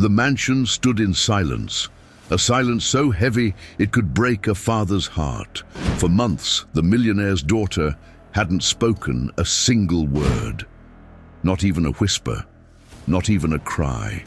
The mansion stood in silence, a silence so heavy it could break a father's heart. For months, the millionaire's daughter hadn't spoken a single word. Not even a whisper, not even a cry.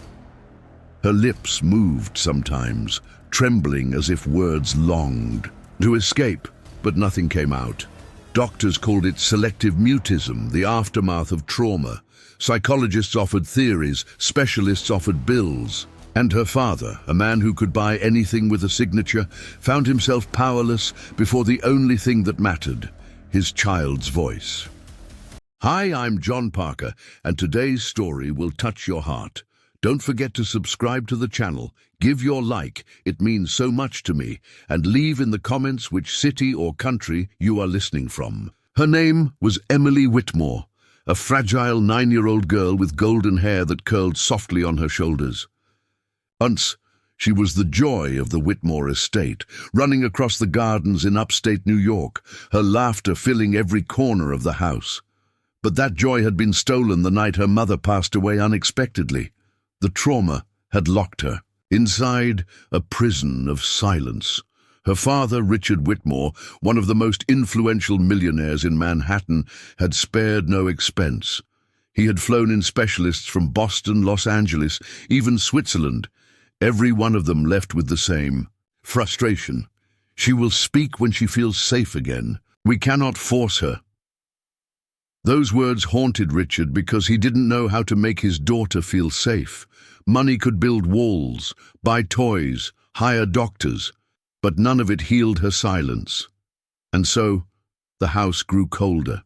Her lips moved sometimes, trembling as if words longed to escape, but nothing came out. Doctors called it selective mutism, the aftermath of trauma. Psychologists offered theories, specialists offered bills. And her father, a man who could buy anything with a signature, found himself powerless before the only thing that mattered, his child's voice. Hi, I'm John Parker, and today's story will touch your heart. Don't forget to subscribe to the channel, give your like, it means so much to me, and leave in the comments which city or country you are listening from. Her name was Emily Whitmore, a fragile 9-year-old girl with golden hair that curled softly on her shoulders. Once, she was the joy of the Whitmore estate, running across the gardens in upstate New York, her laughter filling every corner of the house. But that joy had been stolen the night her mother passed away unexpectedly. The trauma had locked her inside a prison of silence. Her father, Richard Whitmore, one of the most influential millionaires in Manhattan, had spared no expense. He had flown in specialists from Boston, Los Angeles, even Switzerland. Every one of them left with the same frustration. She will speak when she feels safe again. We cannot force her. Those words haunted Richard because he didn't know how to make his daughter feel safe. Money could build walls, buy toys, hire doctors, but none of it healed her silence. And so, the house grew colder.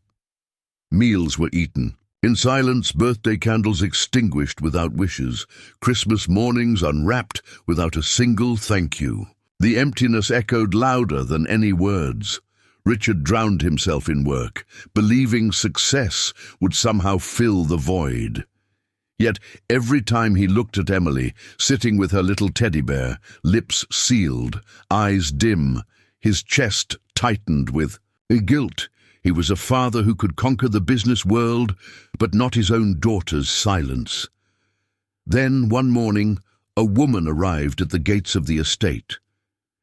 Meals were eaten. In silence, birthday candles extinguished without wishes, Christmas mornings unwrapped without a single thank you. The emptiness echoed louder than any words. Richard drowned himself in work, believing success would somehow fill the void. Yet every time he looked at Emily, sitting with her little teddy bear, lips sealed, eyes dim, his chest tightened with guilt. He was a father who could conquer the business world, but not his own daughter's silence. Then, one morning, a woman arrived at the gates of the estate.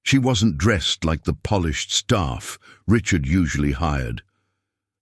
She wasn't dressed like the polished staff Richard usually hired.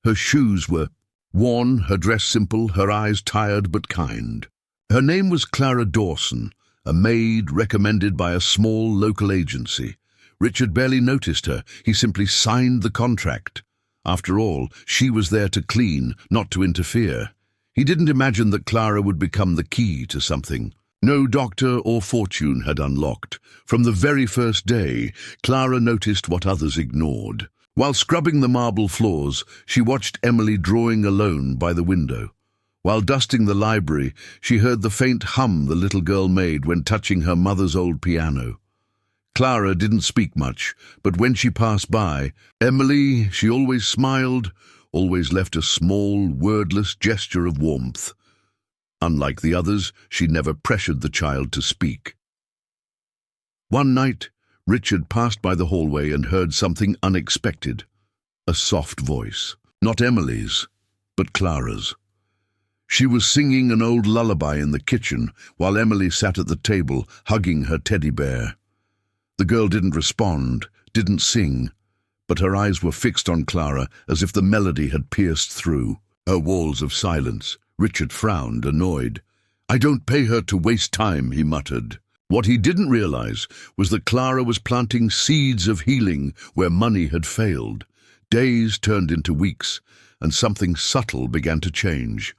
Her shoes were worn, her dress simple, her eyes tired but kind. Her name was Clara Dawson, a maid recommended by a small local agency. Richard barely noticed her, he simply signed the contract. After all, she was there to clean, not to interfere. He didn't imagine that Clara would become the key to something. No doctor or fortune had unlocked. From the very first day, Clara noticed what others ignored. While scrubbing the marble floors, she watched Emily drawing alone by the window. While dusting the library, she heard the faint hum the little girl made when touching her mother's old piano. Clara didn't speak much, but when she passed by, Emily, she always smiled, always left a small, wordless gesture of warmth. Unlike the others, she never pressured the child to speak. One night, Richard passed by the hallway and heard something unexpected. A soft voice. Not Emily's, but Clara's. She was singing an old lullaby in the kitchen while Emily sat at the table, hugging her teddy bear. The girl didn't respond, didn't sing, but her eyes were fixed on Clara as if the melody had pierced through her walls of silence. Richard frowned, annoyed. "I don't pay her to waste time," he muttered. What he didn't realize was that Clara was planting seeds of healing where money had failed. Days turned into weeks, and something subtle began to change.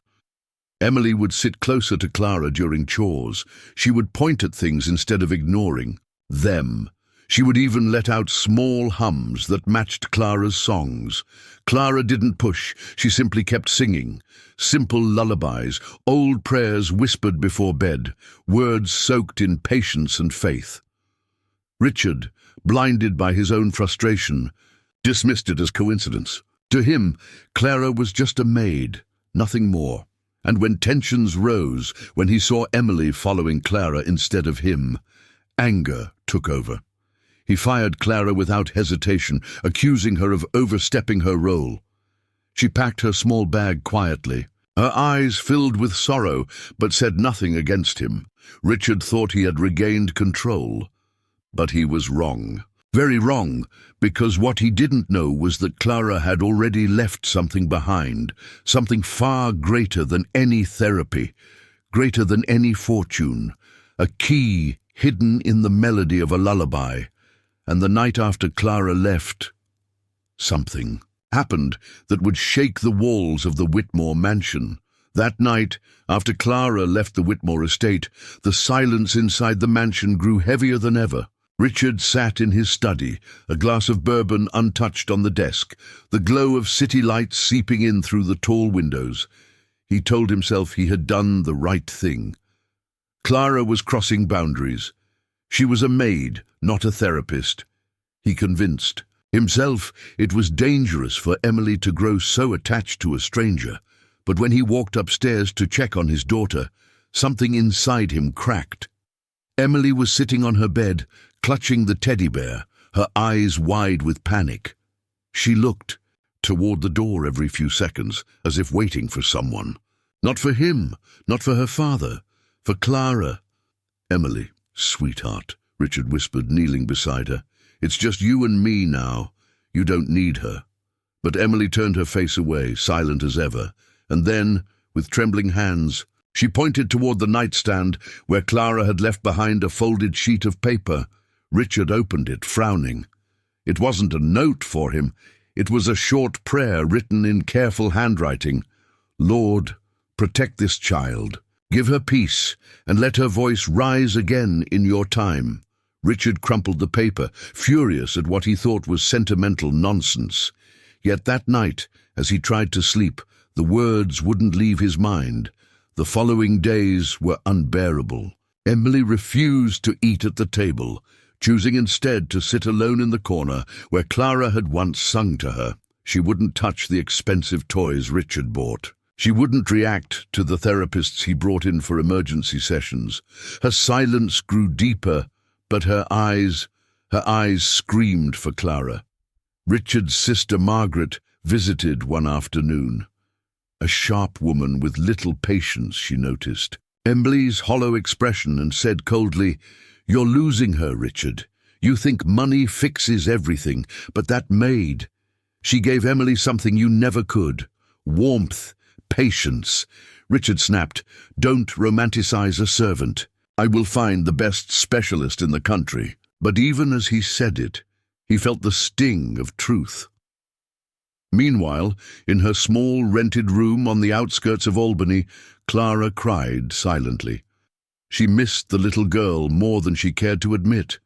Emily would sit closer to Clara during chores. She would point at things instead of ignoring them. She would even let out small hums that matched Clara's songs. Clara didn't push, she simply kept singing. Simple lullabies, old prayers whispered before bed, words soaked in patience and faith. Richard, blinded by his own frustration, dismissed it as coincidence. To him, Clara was just a maid, nothing more. And when tensions rose, when he saw Emily following Clara instead of him, anger took over. He fired Clara without hesitation, accusing her of overstepping her role. She packed her small bag quietly, Her eyes filled with sorrow, but said nothing against him. Richard thought he had regained control. But he was wrong. Very wrong, because what he didn't know was that Clara had already left something behind, something far greater than any therapy, greater than any fortune, a key hidden in the melody of a lullaby. And the night after Clara left, something happened that would shake the walls of the Whitmore mansion. That night, after Clara left the Whitmore estate, the silence inside the mansion grew heavier than ever. Richard sat in his study, a glass of bourbon untouched on the desk, the glow of city lights seeping in through the tall windows. He told himself he had done the right thing. Clara was crossing boundaries. She was a maid, not a therapist. He convinced himself it was dangerous for Emily to grow so attached to a stranger. But when he walked upstairs to check on his daughter, something inside him cracked. Emily was sitting on her bed, clutching the teddy bear, her eyes wide with panic. She looked toward the door every few seconds, as if waiting for someone. Not for him, not for her father, for Clara. "Emily, sweetheart," Richard whispered, kneeling beside her. "It's just you and me now. You don't need her." But Emily turned her face away, silent as ever, and then, with trembling hands, she pointed toward the nightstand where Clara had left behind a folded sheet of paper. Richard opened it, frowning. It wasn't a note for him. It was a short prayer written in careful handwriting. "Lord, protect this child. Give her peace, and let her voice rise again in your time." Richard crumpled the paper, furious at what he thought was sentimental nonsense. Yet that night, as he tried to sleep, the words wouldn't leave his mind. The following days were unbearable. Emily refused to eat at the table, choosing instead to sit alone in the corner where Clara had once sung to her. She wouldn't touch the expensive toys Richard bought. She wouldn't react to the therapists he brought in for emergency sessions. Her silence grew deeper, but her eyes screamed for Clara. Richard's sister Margaret visited one afternoon. A sharp woman with little patience, she noticed. Emily's hollow expression and said coldly, "You're losing her, Richard. You think money fixes everything, but that Maid. She gave Emily something you never could. Warmth, patience." Richard snapped, "Don't romanticize a servant. I will find the best specialist in the country." But even as he said it, he felt the sting of truth. Meanwhile, in her small rented room on the outskirts of Albany, Clara cried silently. She missed the little girl more than she cared to admit.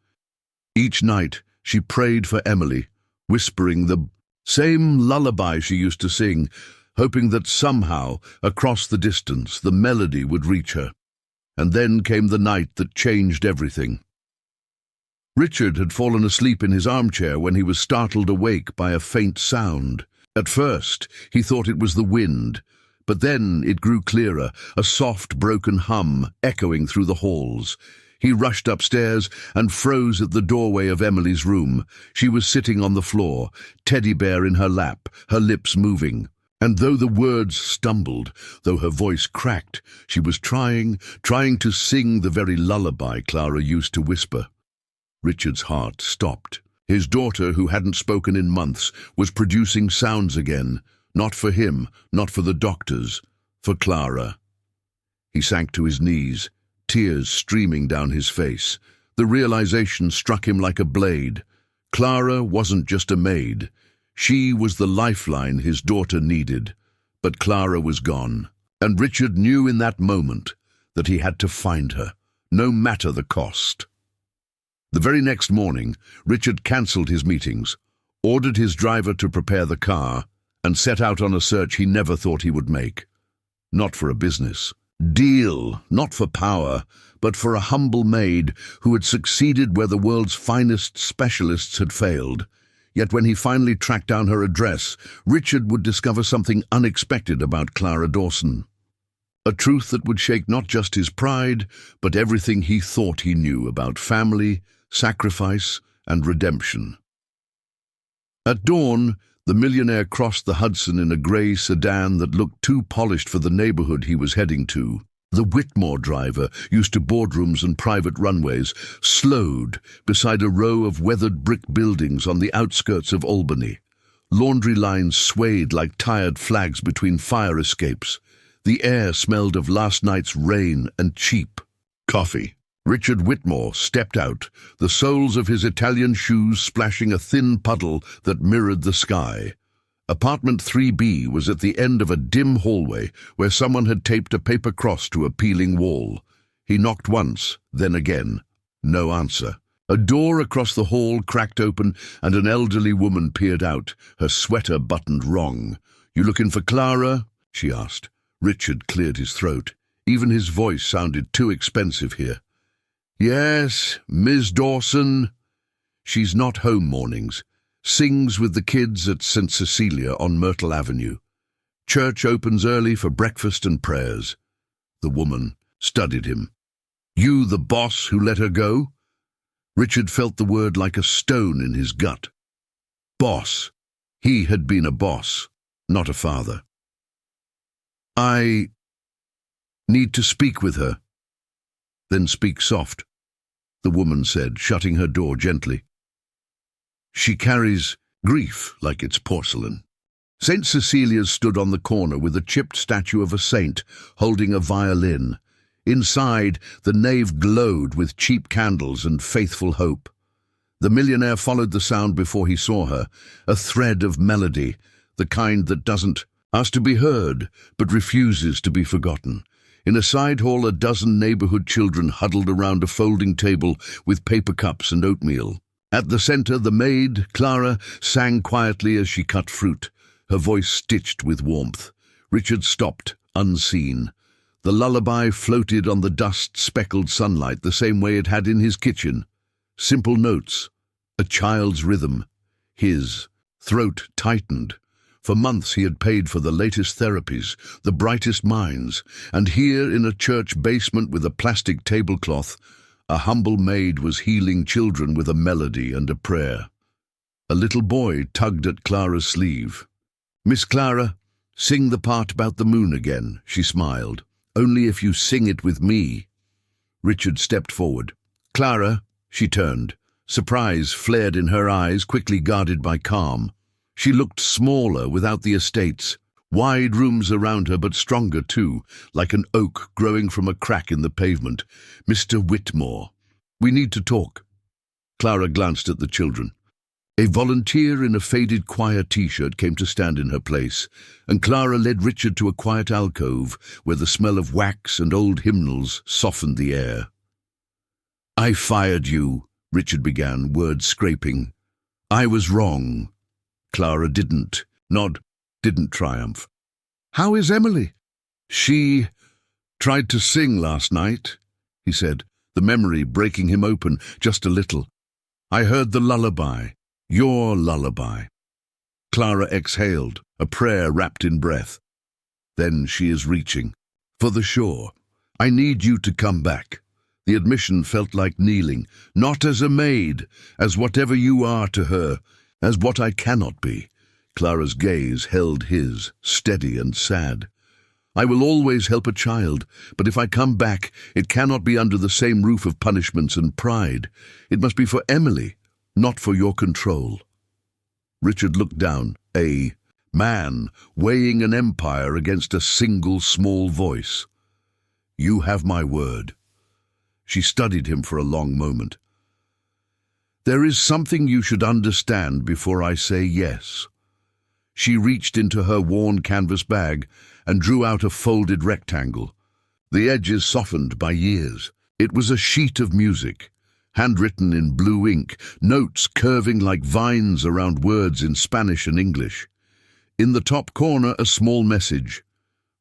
Each night she prayed for Emily, whispering the same lullaby she used to sing, hoping that somehow, across the distance, the melody would reach her. And then came the night that changed everything. Richard had fallen asleep in his armchair when he was startled awake by a faint sound. At first, he thought it was the wind, but then it grew clearer, a soft, broken hum echoing through the halls. He rushed upstairs and froze at the doorway of Emily's room. She was sitting on the floor, teddy bear in her lap, her lips moving. And though the words stumbled, though her voice cracked, she was trying to sing the very lullaby Clara used to whisper. Richard's heart stopped. His daughter, who hadn't spoken in months, was producing sounds again, not for him, not for the doctors, for Clara. He sank to his knees, tears streaming down his face. The realization struck him like a blade. Clara wasn't just a maid. She was the lifeline his daughter needed. But Clara was gone, and Richard knew in that moment that he had to find her, no matter the cost. The very next morning, Richard cancelled his meetings, ordered his driver to prepare the car, and set out on a search he never thought he would make. Not for a business deal, not for power, but for a humble maid who had succeeded where the world's finest specialists had failed. Yet when he finally tracked down her address, Richard would discover something unexpected about Clara Dawson. A truth that would shake not just his pride, but everything he thought he knew about family, sacrifice, and redemption. At dawn, The millionaire crossed the Hudson in a grey sedan that looked too polished for the neighborhood he was heading to. The Whitmore driver, used to boardrooms and private runways, slowed beside a row of weathered brick buildings on the outskirts of Albany. Laundry lines swayed like tired flags between fire escapes. The air smelled of last night's rain and cheap coffee. Richard Whitmore stepped out, the soles of his Italian shoes splashing a thin puddle that mirrored the sky. Apartment 3B was at the end of a dim hallway where someone had taped a paper cross to a peeling wall. He knocked once, then again. No answer. A door across the hall cracked open and an elderly woman peered out, her sweater buttoned wrong. "You looking for Clara?" she asked. Richard cleared his throat. Even his voice sounded too expensive here. "Yes, Miss Dawson. She's not home mornings. Sings with the kids at St. Cecilia on Myrtle Avenue. Church opens early for breakfast and prayers." The woman studied him. "You the boss who let her go?" Richard felt the word like a stone in his gut. Boss. He had been a boss, not a father. "I need to speak with her." "Then speak soft," the woman said, shutting her door gently. "She carries grief like it's porcelain." St. Cecilia's stood on the corner with a chipped statue of a saint holding a violin. Inside, the nave glowed with cheap candles and faithful hope. The millionaire followed the sound before he saw her, a thread of melody, the kind that doesn't ask to be heard, but refuses to be forgotten. In a side hall, a dozen neighborhood children huddled around a folding table with paper cups and oatmeal. At the center, the maid, Clara, sang quietly as she cut fruit, her voice stitched with warmth. Richard stopped, unseen. The lullaby floated on the dust-speckled sunlight the same way it had in his kitchen. Simple notes, a child's rhythm. His throat tightened. For months he had paid for the latest therapies, the brightest minds, and here in a church basement with a plastic tablecloth, a humble maid was healing children with a melody and a prayer. A little boy tugged at Clara's sleeve. "Miss Clara, sing the part about the moon again," she smiled. "Only if you sing it with me." Richard stepped forward. "Clara," she turned. Surprise flared in her eyes, quickly guarded by calm. She looked smaller without the estates. Wide rooms around her, but stronger too, like an oak growing from a crack in the pavement. "Mr. Whitmore, we need to talk." Clara glanced at the children. A volunteer in a faded choir t-shirt came to stand in her place, and Clara led Richard to a quiet alcove where the smell of wax and old hymnals softened the air. "I fired you," Richard began, words scraping. "I was wrong." Clara didn't triumph. "How is Emily?" "She tried to sing last night," he said, the memory breaking him open just a little. "I heard the lullaby. Your lullaby." Clara exhaled, a prayer wrapped in breath. "Then she is reaching for the shore. I need you to come back." The admission felt like kneeling, "Not as a maid, as whatever you are to her, as what I cannot be." Clara's gaze held his, steady and sad. "I will always help a child, but if I come back, it cannot be under the same roof of punishments and pride. It must be for Emily, not for your control." Richard looked down, a man weighing an empire against a single small voice. "You have my word." She studied him for a long moment. "There is something you should understand before I say yes." She reached into her worn canvas bag and drew out a folded rectangle. The edges softened by years. It was a sheet of music, handwritten in blue ink, notes curving like vines around words in Spanish and English. In the top corner, a small message.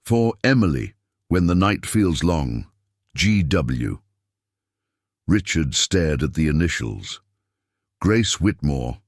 "For Emily, when the night feels long. G.W." Richard stared at the initials. Grace Whitmore.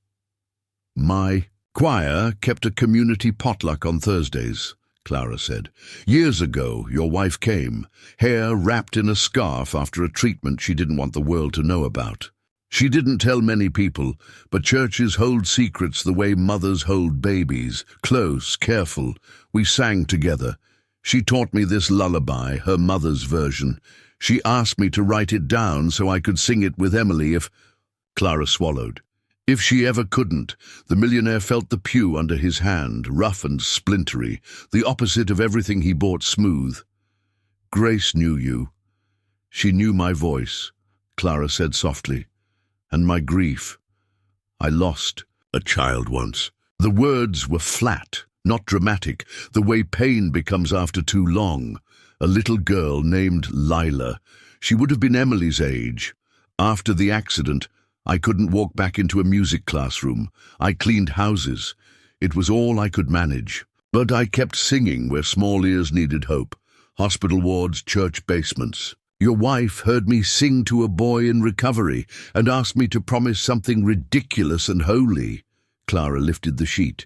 "My choir kept a community potluck on Thursdays," Clara said. "Years ago, your wife came, hair wrapped in a scarf after a treatment she didn't want the world to know about. She didn't tell many people, but churches hold secrets the way mothers hold babies, close, careful. We sang together. She taught me this lullaby, her mother's version. She asked me to write it down so I could sing it with Emily if... Clara swallowed. If she ever couldn't. The millionaire felt the pew under his hand, rough and splintery, the opposite of everything he bought smooth. Grace knew you. She knew my voice, Clara said softly. And my grief. I lost a child once. The words were flat, not dramatic, the way pain becomes after too long. A little girl named Lila. She would have been Emily's age. After the accident, I couldn't walk back into a music classroom. I cleaned houses. It was all I could manage. But I kept singing where small ears needed hope. Hospital wards, church basements. Your wife heard me sing to a boy in recovery and asked me to promise something ridiculous and holy. Clara lifted the sheet.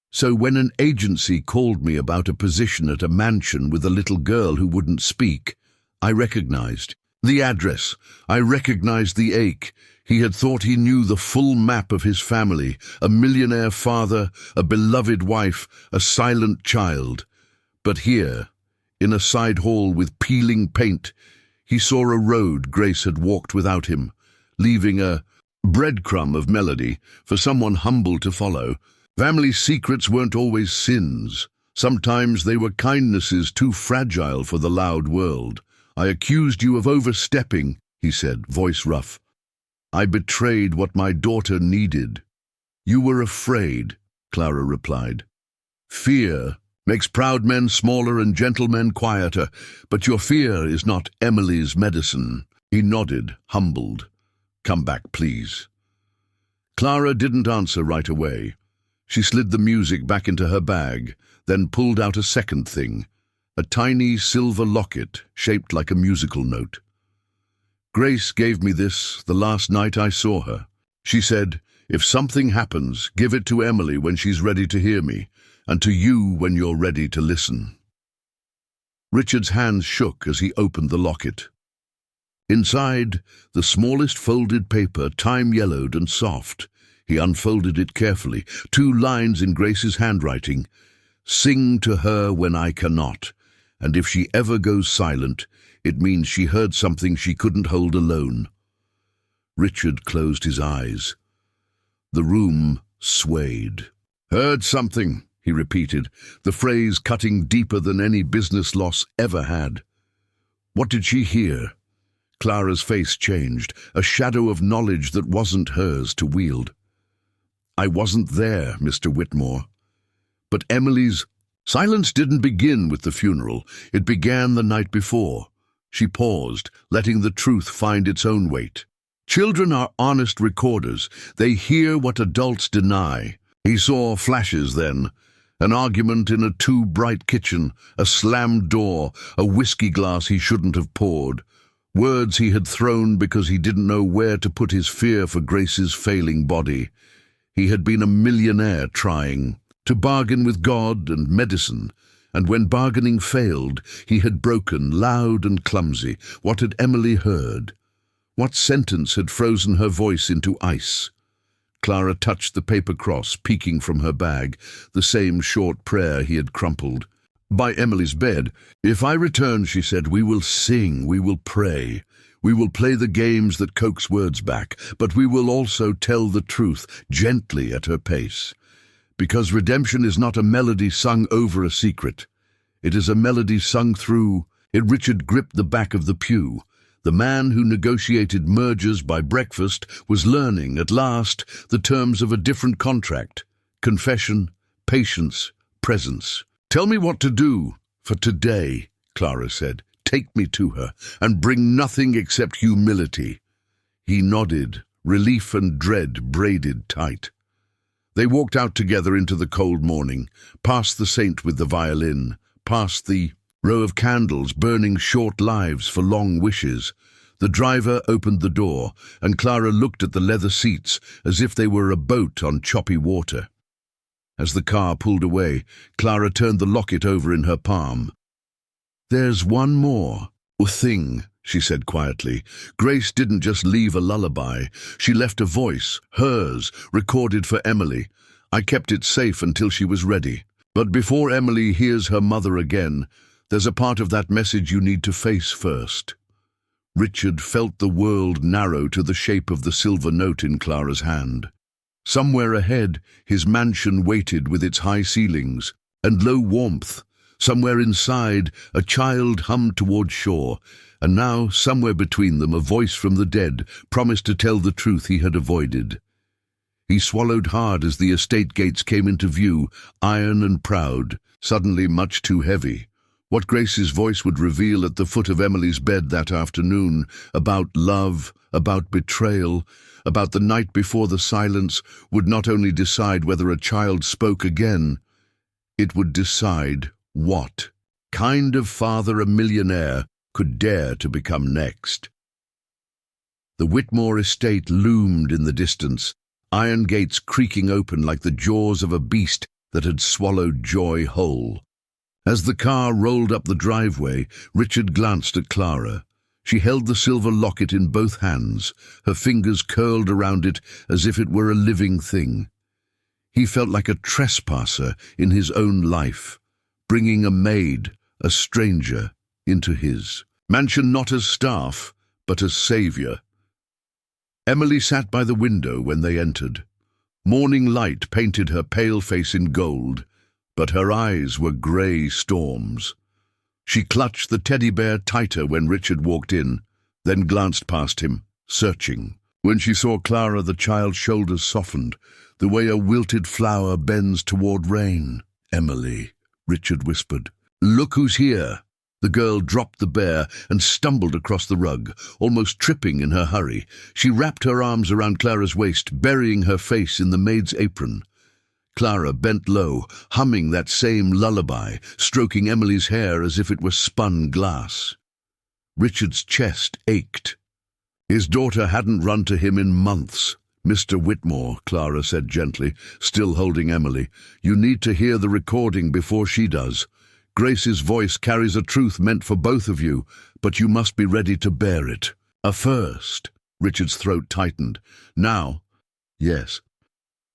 So when an agency called me about a position at a mansion with a little girl who wouldn't speak, I recognized the address. I recognized the ache. He had thought he knew the full map of his family, a millionaire father, a beloved wife, a silent child. But here, in a side hall with peeling paint, he saw a road Grace had walked without him, leaving a breadcrumb of melody for someone humble to follow. Family secrets weren't always sins. Sometimes they were kindnesses too fragile for the loud world. I accused you of overstepping, he said, voice rough. I betrayed what my daughter needed. You were afraid, Clara replied. Fear makes proud men smaller and gentle men quieter, but your fear is not Emily's medicine. He nodded, humbled. Come back, please. Clara didn't answer right away. She slid the music back into her bag, then pulled out a second thing, a tiny silver locket shaped like a musical note. Grace gave me this the last night I saw her. She said, if something happens, give it to Emily when she's ready to hear me, and to you when you're ready to listen. Richard's hands shook as he opened the locket. Inside, the smallest folded paper, time-yellowed and soft. He unfolded it carefully, 2 lines in Grace's handwriting. Sing to her when I cannot, and if she ever goes silent, it means she heard something she couldn't hold alone. Richard closed his eyes. The room swayed. Heard something, he repeated, the phrase cutting deeper than any business loss ever had. What did she hear? Clara's face changed, a shadow of knowledge that wasn't hers to wield. I wasn't there, Mr. Whitmore. But Emily's silence didn't begin with the funeral. It began the night before. She paused, letting the truth find its own weight. Children are honest recorders. They hear what adults deny. He saw flashes then. An argument in a too-bright kitchen, a slammed door, a whiskey glass he shouldn't have poured. Words he had thrown because he didn't know where to put his fear for Grace's failing body. He had been a millionaire trying to bargain with God and medicine, and when bargaining failed, he had broken, loud and clumsy. What had Emily heard? What sentence had frozen her voice into ice? Clara touched the paper cross peeking from her bag, the same short prayer he had crumpled. By Emily's bed. If I return, she said, we will sing, we will pray. We will play the games that coax words back, but we will also tell the truth, gently at her pace. Because redemption is not a melody sung over a secret. It is a melody sung through. Richard gripped the back of the pew. The man who negotiated mergers by breakfast was learning, at last, the terms of a different contract. Confession, patience, presence. Tell me what to do for today, Clara said. Take me to her, and bring nothing except humility. He nodded, relief and dread braided tight. They walked out together into the cold morning, past the saint with the violin, past the row of candles burning short lives for long wishes. The driver opened the door, and Clara looked at the leather seats as if they were a boat on choppy water. As the car pulled away, Clara turned the locket over in her palm. There's one more thing, she said quietly. Grace didn't just leave a lullaby. She left a voice, hers, recorded for Emily. I kept it safe until she was ready. But before Emily hears her mother again, there's a part of that message you need to face first. Richard felt the world narrow to the shape of the silver note in Clara's hand. Somewhere ahead, his mansion waited with its high ceilings and low warmth. Somewhere inside, a child hummed toward shore, and now, somewhere between them, a voice from the dead promised to tell the truth he had avoided. He swallowed hard as the estate gates came into view, iron and proud, suddenly much too heavy. What Grace's voice would reveal at the foot of Emily's bed that afternoon, about love, about betrayal, about the night before the silence, would not only decide whether a child spoke again, it would decide what kind of father a millionaire could dare to become next. The Whitmore estate loomed in the distance, iron gates creaking open like the jaws of a beast that had swallowed joy whole. As the car rolled up the driveway, Richard glanced at Clara. She held the silver locket in both hands, her fingers curled around it as if it were a living thing. He felt like a trespasser in his own life, bringing a maid, a stranger, into his mansion, not as staff, but as savior. Emily sat by the window when they entered. Morning light painted her pale face in gold, but her eyes were grey storms. She clutched the teddy bear tighter when Richard walked in, then glanced past him, searching. When she saw Clara, the child's shoulders softened, the way a wilted flower bends toward rain. "Emily," Richard whispered. "Look who's here." The girl dropped the bear and stumbled across the rug, almost tripping in her hurry. She wrapped her arms around Clara's waist, burying her face in the maid's apron. Clara bent low, humming that same lullaby, stroking Emily's hair as if it were spun glass. Richard's chest ached. His daughter hadn't run to him in months. "Mr. Whitmore," Clara said gently, still holding Emily, "you need to hear the recording before she does. Grace's voice carries a truth meant for both of you, but you must be ready to bear it." First, Richard's throat tightened. "Now?" "Yes."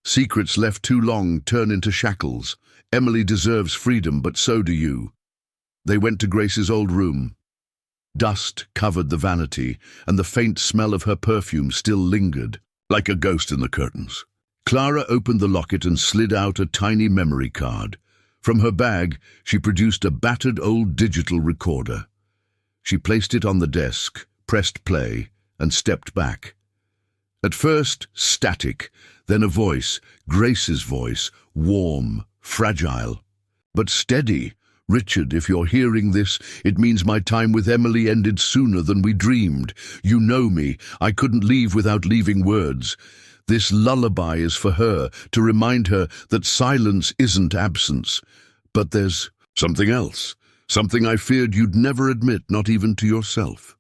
"Secrets left too long turn into shackles. Emily deserves freedom, but so do you." They went to Grace's old room. Dust covered the vanity, and the faint smell of her perfume still lingered, like a ghost in the curtains. Clara opened the locket and slid out a tiny memory card. From her bag, she produced a battered old digital recorder. She placed it on the desk, pressed play, and stepped back. At first, static, then a voice, Grace's voice, warm, fragile, but steady. "Richard, if you're hearing this, it means my time with Emily ended sooner than we dreamed. You know me. I couldn't leave without leaving words. This lullaby is for her, to remind her that silence isn't absence. But there's something else, something I feared you'd never admit, not even to yourself."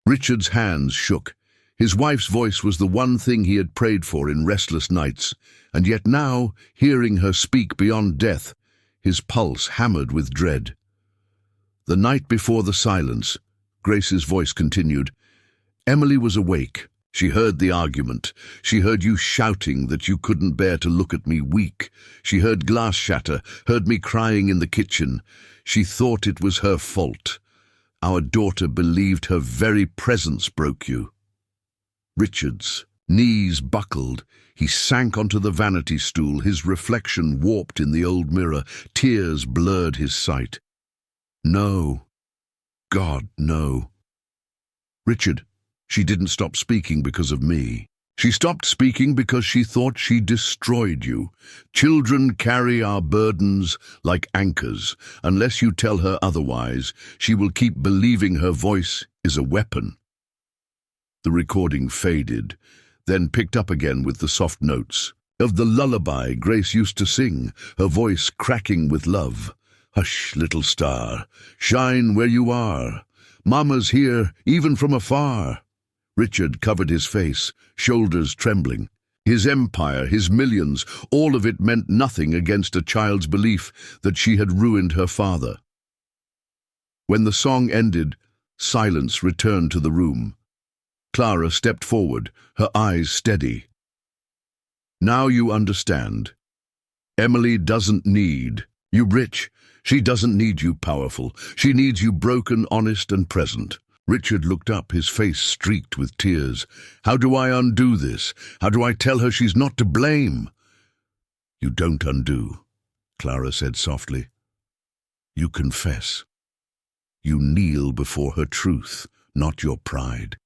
Richard's hands shook. His wife's voice was the one thing he had prayed for in restless nights, and yet now, hearing her speak beyond death, his pulse hammered with dread. "The night before the silence," Grace's voice continued, "Emily was awake. She heard the argument. She heard you shouting that you couldn't bear to look at me weak. She heard glass shatter, heard me crying in the kitchen. She thought it was her fault. Our daughter believed her very presence broke you." Richard's knees buckled. He sank onto the vanity stool, his reflection warped in the old mirror. Tears blurred his sight. "No. God, no." "Richard, she didn't stop speaking because of me. She stopped speaking because she thought she destroyed you. Children carry our burdens like anchors. Unless you tell her otherwise, she will keep believing her voice is a weapon." The recording faded, then picked up again with the soft notes of the lullaby Grace used to sing, her voice cracking with love. "Hush, little star, shine where you are. Mama's here, even from afar." Richard covered his face, shoulders trembling. His empire, his millions, all of it meant nothing against a child's belief that she had ruined her father. When the song ended, Silence returned to the room. Clara stepped forward, her eyes steady. "Now you understand. Emily doesn't need you rich. She doesn't need you powerful. She needs you broken, honest, and present." Richard looked up, his face streaked with tears. "How do I undo this? How do I tell her she's not to blame?" "You don't undo," Clara said softly. "You confess. You kneel before her truth, not your pride.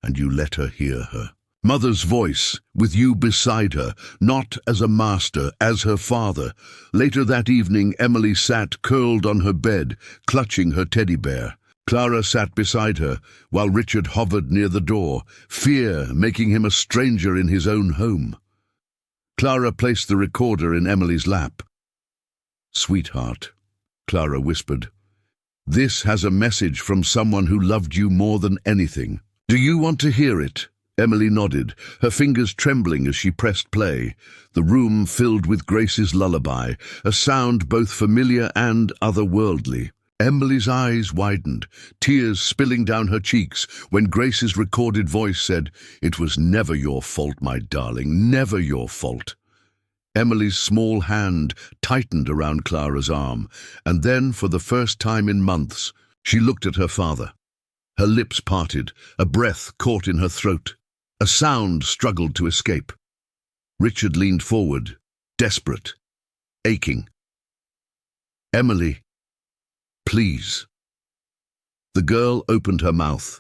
And you let her hear her. Mother's voice, with you beside her, not as a master, as her father." Later that evening, Emily sat curled on her bed, clutching her teddy bear. Clara sat beside her, while Richard hovered near the door, fear making him a stranger in his own home. Clara placed the recorder in Emily's lap. "Sweetheart," Clara whispered, "this has a message from someone who loved you more than anything. Do you want to hear it?" Emily nodded, her fingers trembling as she pressed play. The room filled with Grace's lullaby, a sound both familiar and otherworldly. Emily's eyes widened, tears spilling down her cheeks, when Grace's recorded voice said, "It was never your fault, my darling, never your fault." Emily's small hand tightened around Clara's arm, and then, for the first time in months, she looked at her father. Her lips parted, a breath caught in her throat. A sound struggled to escape. Richard leaned forward, desperate, aching. "Emily, please." The girl opened her mouth,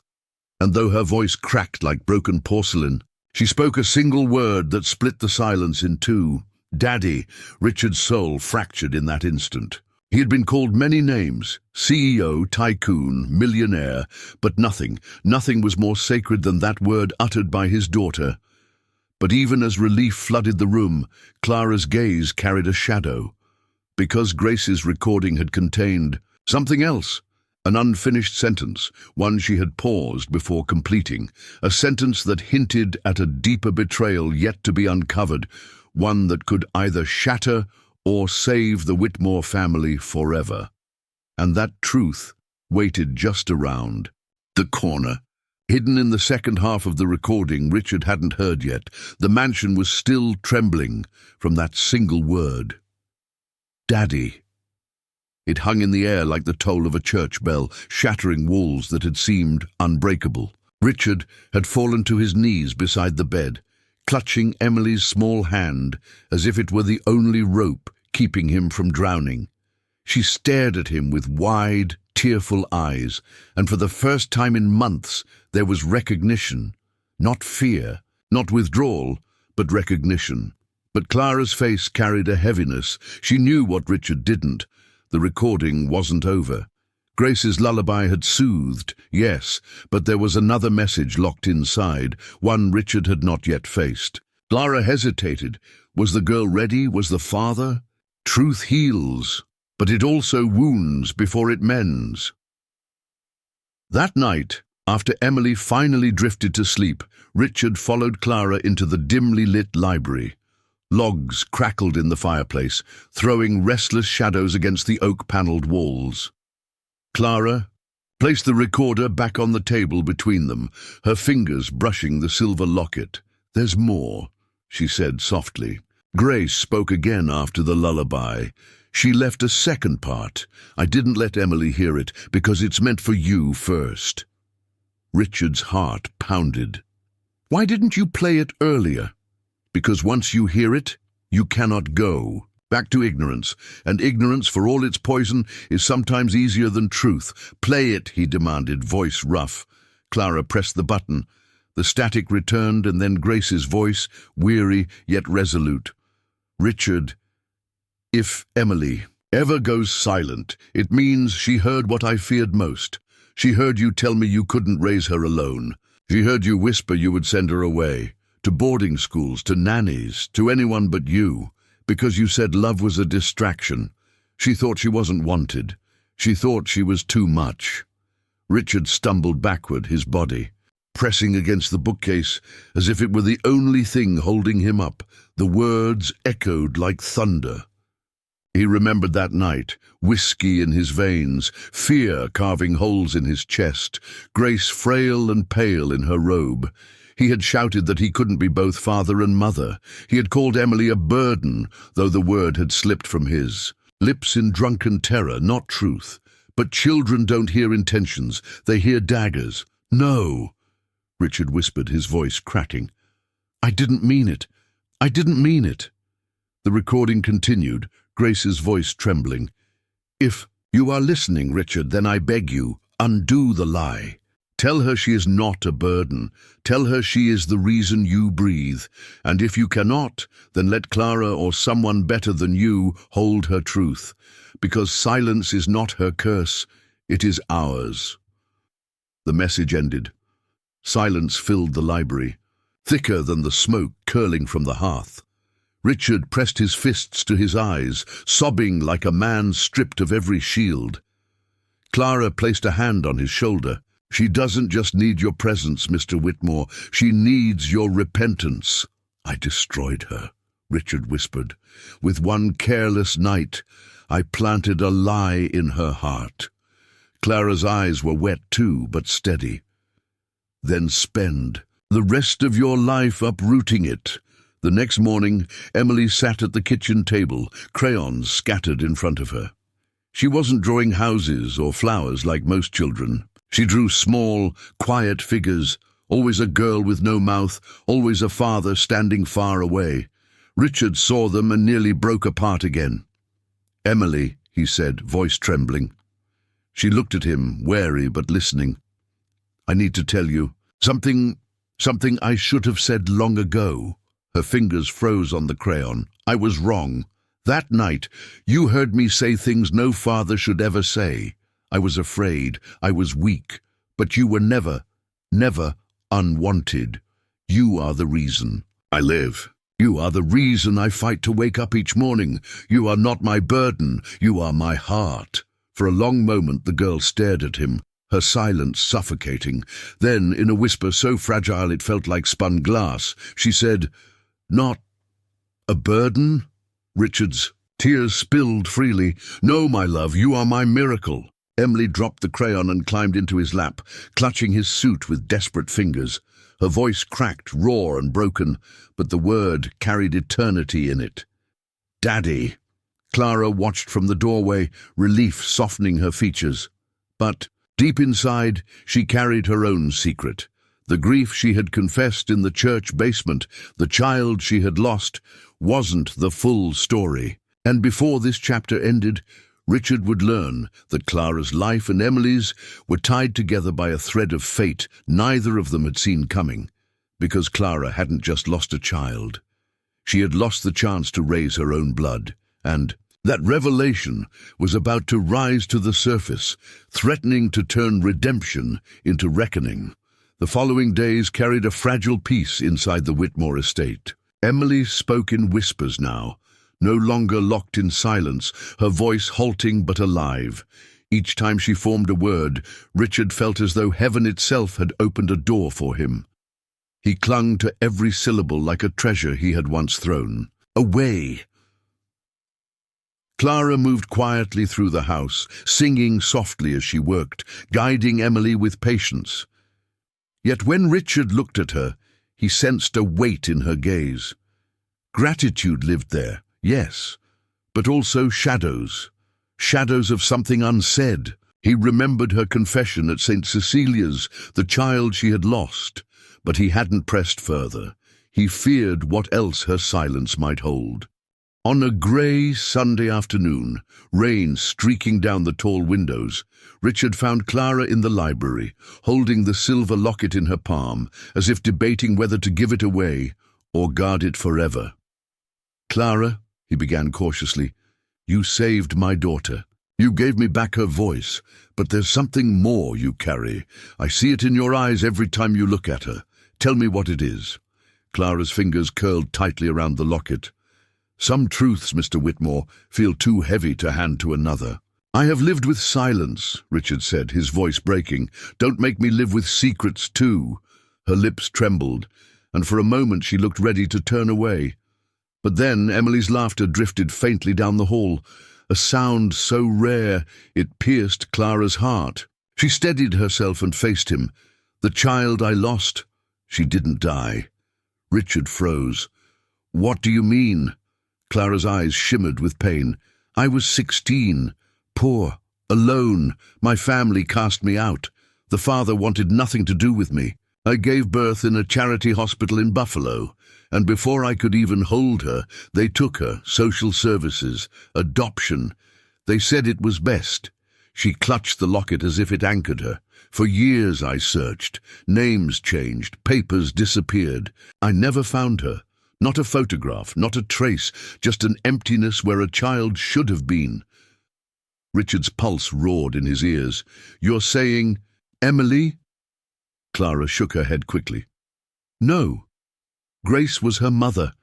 and though her voice cracked like broken porcelain, she spoke a single word that split the silence in two. "Daddy." Richard's soul fractured in that instant. He had been called many names, CEO, tycoon, millionaire, but nothing was more sacred than that word uttered by his daughter. But even as relief flooded the room, Clara's gaze carried a shadow. Because Grace's recording had contained something else, an unfinished sentence, one she had paused before completing, a sentence that hinted at a deeper betrayal yet to be uncovered, one that could either shatter or save the Whitmore family forever. And that truth waited just around the corner. Hidden in the second half of the recording Richard hadn't heard yet, the mansion was still trembling from that single word. Daddy. It hung in the air like the toll of a church bell, shattering walls that had seemed unbreakable. Richard had fallen to his knees beside the bed, clutching Emily's small hand as if it were the only rope keeping him from drowning. She stared at him with wide, tearful eyes, and for the first time in months there was recognition. Not fear, not withdrawal, but recognition. But Clara's face carried a heaviness. She knew what Richard didn't. The recording wasn't over. Grace's lullaby had soothed, yes, but there was another message locked inside, one Richard had not yet faced. Clara hesitated. Was the girl ready? Was the father? Truth heals, but it also wounds before it mends. That night, after Emily finally drifted to sleep, Richard followed Clara into the dimly lit library. Logs crackled in the fireplace, throwing restless shadows against the oak-panelled walls. Clara placed the recorder back on the table between them, her fingers brushing the silver locket. "There's more," she said softly. Grace spoke again after the lullaby. "She left a second part. I didn't let Emily hear it because it's meant for you first." Richard's heart pounded. "Why didn't you play it earlier?" "Because once you hear it, you cannot go back to ignorance, and ignorance, for all its poison, is sometimes easier than truth." "Play it," he demanded, voice rough. Clara pressed the button. The static returned, and then Grace's voice, weary yet resolute. "Richard, if Emily ever goes silent, it means she heard what I feared most. She heard you tell me you couldn't raise her alone. She heard you whisper you would send her away, to boarding schools, to nannies, to anyone but you, because you said love was a distraction. She thought she wasn't wanted. She thought she was too much." Richard stumbled backward, his body pressing against the bookcase as if it were the only thing holding him up. The words echoed like thunder. He remembered that night, whiskey in his veins, fear carving holes in his chest, Grace frail and pale in her robe. He had shouted that he couldn't be both father and mother. He had called Emily a burden, though the word had slipped from his lips in drunken terror, not truth. But children don't hear intentions, they hear daggers. No, Richard whispered, his voice cracking. I didn't mean it. I didn't mean it. The recording continued, Grace's voice trembling. If you are listening, Richard, then I beg you, undo the lie. Tell her she is not a burden. Tell her she is the reason you breathe. And if you cannot, then let Clara or someone better than you hold her truth. Because silence is not her curse, it is ours. The message ended. Silence filled the library, thicker than the smoke curling from the hearth. Richard pressed his fists to his eyes, sobbing like a man stripped of every shield. Clara placed a hand on his shoulder. She doesn't just need your presence, Mr. Whitmore. She needs your repentance. I destroyed her, Richard whispered. With one careless night, I planted a lie in her heart. Clara's eyes were wet too, but steady. Then spend the rest of your life uprooting it. The next morning, Emily sat at the kitchen table, crayons scattered in front of her. She wasn't drawing houses or flowers like most children. She drew small, quiet figures, always a girl with no mouth, always a father standing far away. Richard saw them and nearly broke apart again. Emily, he said, voice trembling. She looked at him, wary but listening. I need to tell you something I should have said long ago. Her fingers froze on the crayon. I was wrong. That night, you heard me say things no father should ever say. I was afraid, I was weak, but you were never unwanted. You are the reason I live. You are the reason I fight to wake up each morning. You are not my burden, you are my heart. For a long moment the girl stared at him, her silence suffocating. Then, in a whisper so fragile it felt like spun glass, she said, Not a burden? Richard's tears spilled freely. No, my love, you are my miracle. Emily dropped the crayon and climbed into his lap, clutching his suit with desperate fingers. Her voice cracked, raw and broken, but the word carried eternity in it. Daddy. Clara watched from the doorway, relief softening her features. But, deep inside, she carried her own secret. The grief she had confessed in the church basement, the child she had lost, wasn't the full story. And before this chapter ended, Richard would learn that Clara's life and Emily's were tied together by a thread of fate neither of them had seen coming, because Clara hadn't just lost a child. She had lost the chance to raise her own blood, and that revelation was about to rise to the surface, threatening to turn redemption into reckoning. The following days carried a fragile peace inside the Whitmore estate. Emily spoke in whispers now, no longer locked in silence, her voice halting but alive. Each time she formed a word, Richard felt as though heaven itself had opened a door for him. He clung to every syllable like a treasure he had once thrown away. Clara moved quietly through the house, singing softly as she worked, guiding Emily with patience. Yet when Richard looked at her, he sensed a weight in her gaze. Gratitude lived there, yes, but also shadows. Shadows of something unsaid. He remembered her confession at St. Cecilia's, the child she had lost, but he hadn't pressed further. He feared what else her silence might hold. On a grey Sunday afternoon, rain streaking down the tall windows, Richard found Clara in the library, holding the silver locket in her palm, as if debating whether to give it away or guard it forever. Clara, he began cautiously, you saved my daughter. You gave me back her voice, but there's something more you carry. I see it in your eyes every time you look at her. Tell me what it is. Clara's fingers curled tightly around the locket. Some truths, Mr. Whitmore, feel too heavy to hand to another. I have lived with silence, Richard said, his voice breaking. Don't make me live with secrets too. Her lips trembled, and for a moment she looked ready to turn away. But then Emily's laughter drifted faintly down the hall. a sound so rare it pierced Clara's heart. She steadied herself and faced him. "The child I lost, she didn't die." Richard froze. "What do you mean?" Clara's eyes shimmered with pain. "I was 16, poor, alone. My family cast me out. The father wanted nothing to do with me. I gave birth in a charity hospital in Buffalo, and before I could even hold her, they took her, social services, adoption. They said it was best." She clutched the locket as if it anchored her. "For years I searched. Names changed, papers disappeared. I never found her. Not a photograph, not a trace, just an emptiness where a child should have been." Richard's pulse roared in his ears. "You're saying Emily?" Clara shook her head quickly. "No. Grace was her mother.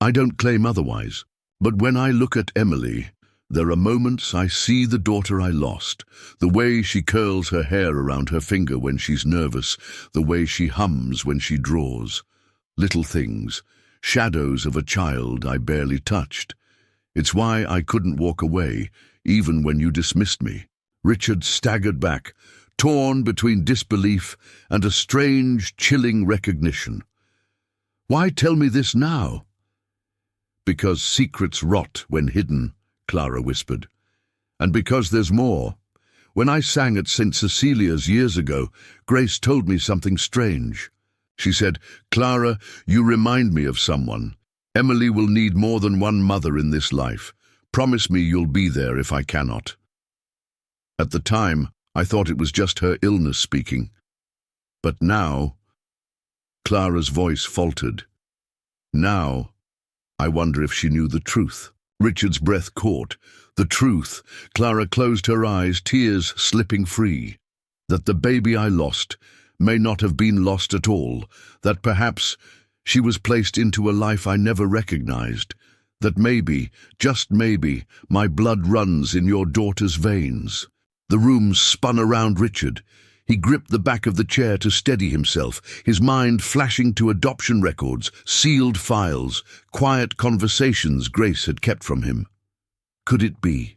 I don't claim otherwise. But when I look at Emily, there are moments I see the daughter I lost. The way she curls her hair around her finger when she's nervous, the way she hums when she draws. Little things, shadows of a child I barely touched. It's why I couldn't walk away, even when you dismissed me." Richard staggered back, torn between disbelief and a strange, chilling recognition. "Why tell me this now?" "Because secrets rot when hidden," Clara whispered. "And because there's more. When I sang at St. Cecilia's years ago, Grace told me something strange. She said, 'Clara, you remind me of someone. Emily will need more than one mother in this life. Promise me you'll be there if I cannot.' At the time, I thought it was just her illness speaking. But now," Clara's voice faltered, "now, I wonder if she knew the truth." Richard's breath caught. The truth. Clara closed her eyes, tears slipping free. That the baby I lost may not have been lost at all. That perhaps she was placed into a life I never recognized. That maybe, just maybe, my blood runs in your daughter's veins. The room spun around Richard. He gripped the back of the chair to steady himself, his mind flashing to adoption records, sealed files, quiet conversations Grace had kept from him. Could it be?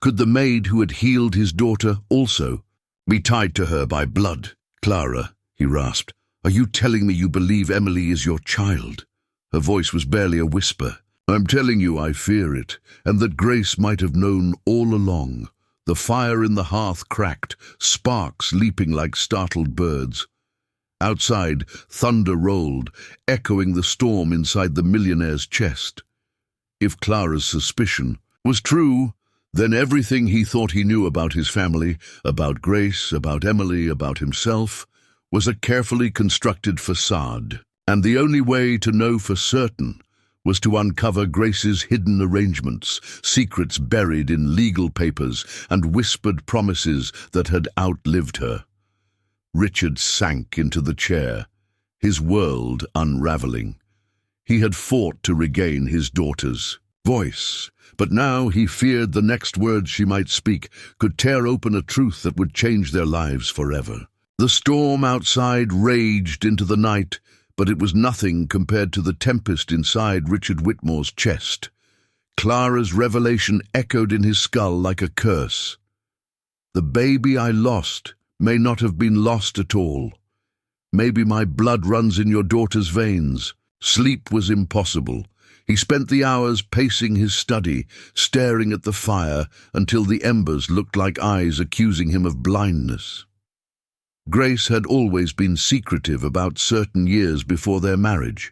Could the maid who had healed his daughter also be tied to her by blood? "Clara," he rasped, "are you telling me you believe Emily is your child?" Her voice was barely a whisper. "I'm telling you I fear it, and that Grace might have known all along." The fire in the hearth cracked, sparks leaping like startled birds. Outside, thunder rolled, echoing the storm inside the millionaire's chest. If Clara's suspicion was true, then everything he thought he knew about his family, about Grace, about Emily, about himself, was a carefully constructed facade. And the only way to know for certain was to uncover Grace's hidden arrangements, secrets buried in legal papers and whispered promises that had outlived her. Richard sank into the chair, his world unraveling. He had fought to regain his daughter's voice, but now he feared the next words she might speak could tear open a truth that would change their lives forever. The storm outside raged into the night, but it was nothing compared to the tempest inside Richard Whitmore's chest. Clara's revelation echoed in his skull like a curse. The baby I lost may not have been lost at all. Maybe my blood runs in your daughter's veins. Sleep was impossible. He spent the hours pacing his study, staring at the fire until the embers looked like eyes accusing him of blindness. Grace had always been secretive about certain years before their marriage.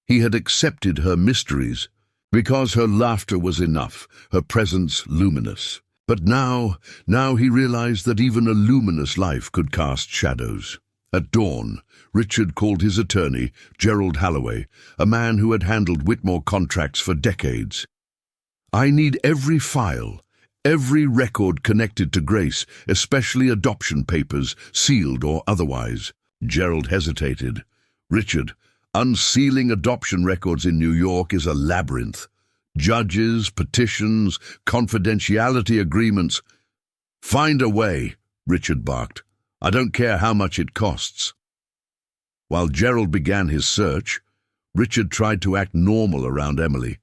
He had accepted her mysteries because her laughter was enough, her presence luminous. But now he realized that even a luminous life could cast shadows. At dawn, Richard called his attorney, Gerald Halloway, a man who had handled Whitmore contracts for decades. "I need every file, every record connected to Grace, especially adoption papers, sealed or otherwise." Gerald hesitated. "Richard, unsealing adoption records in New York is a labyrinth. Judges, petitions, confidentiality agreements." "Find a way," Richard barked. "I don't care how much it costs." While Gerald began his search, Richard tried to act normal around Emily.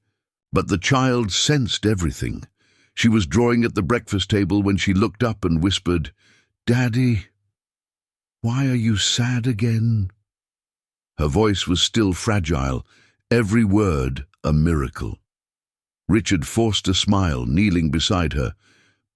But the child sensed everything. She was drawing at the breakfast table when she looked up and whispered, "Daddy, why are you sad again?" Her voice was still fragile, every word a miracle. Richard forced a smile, kneeling beside her.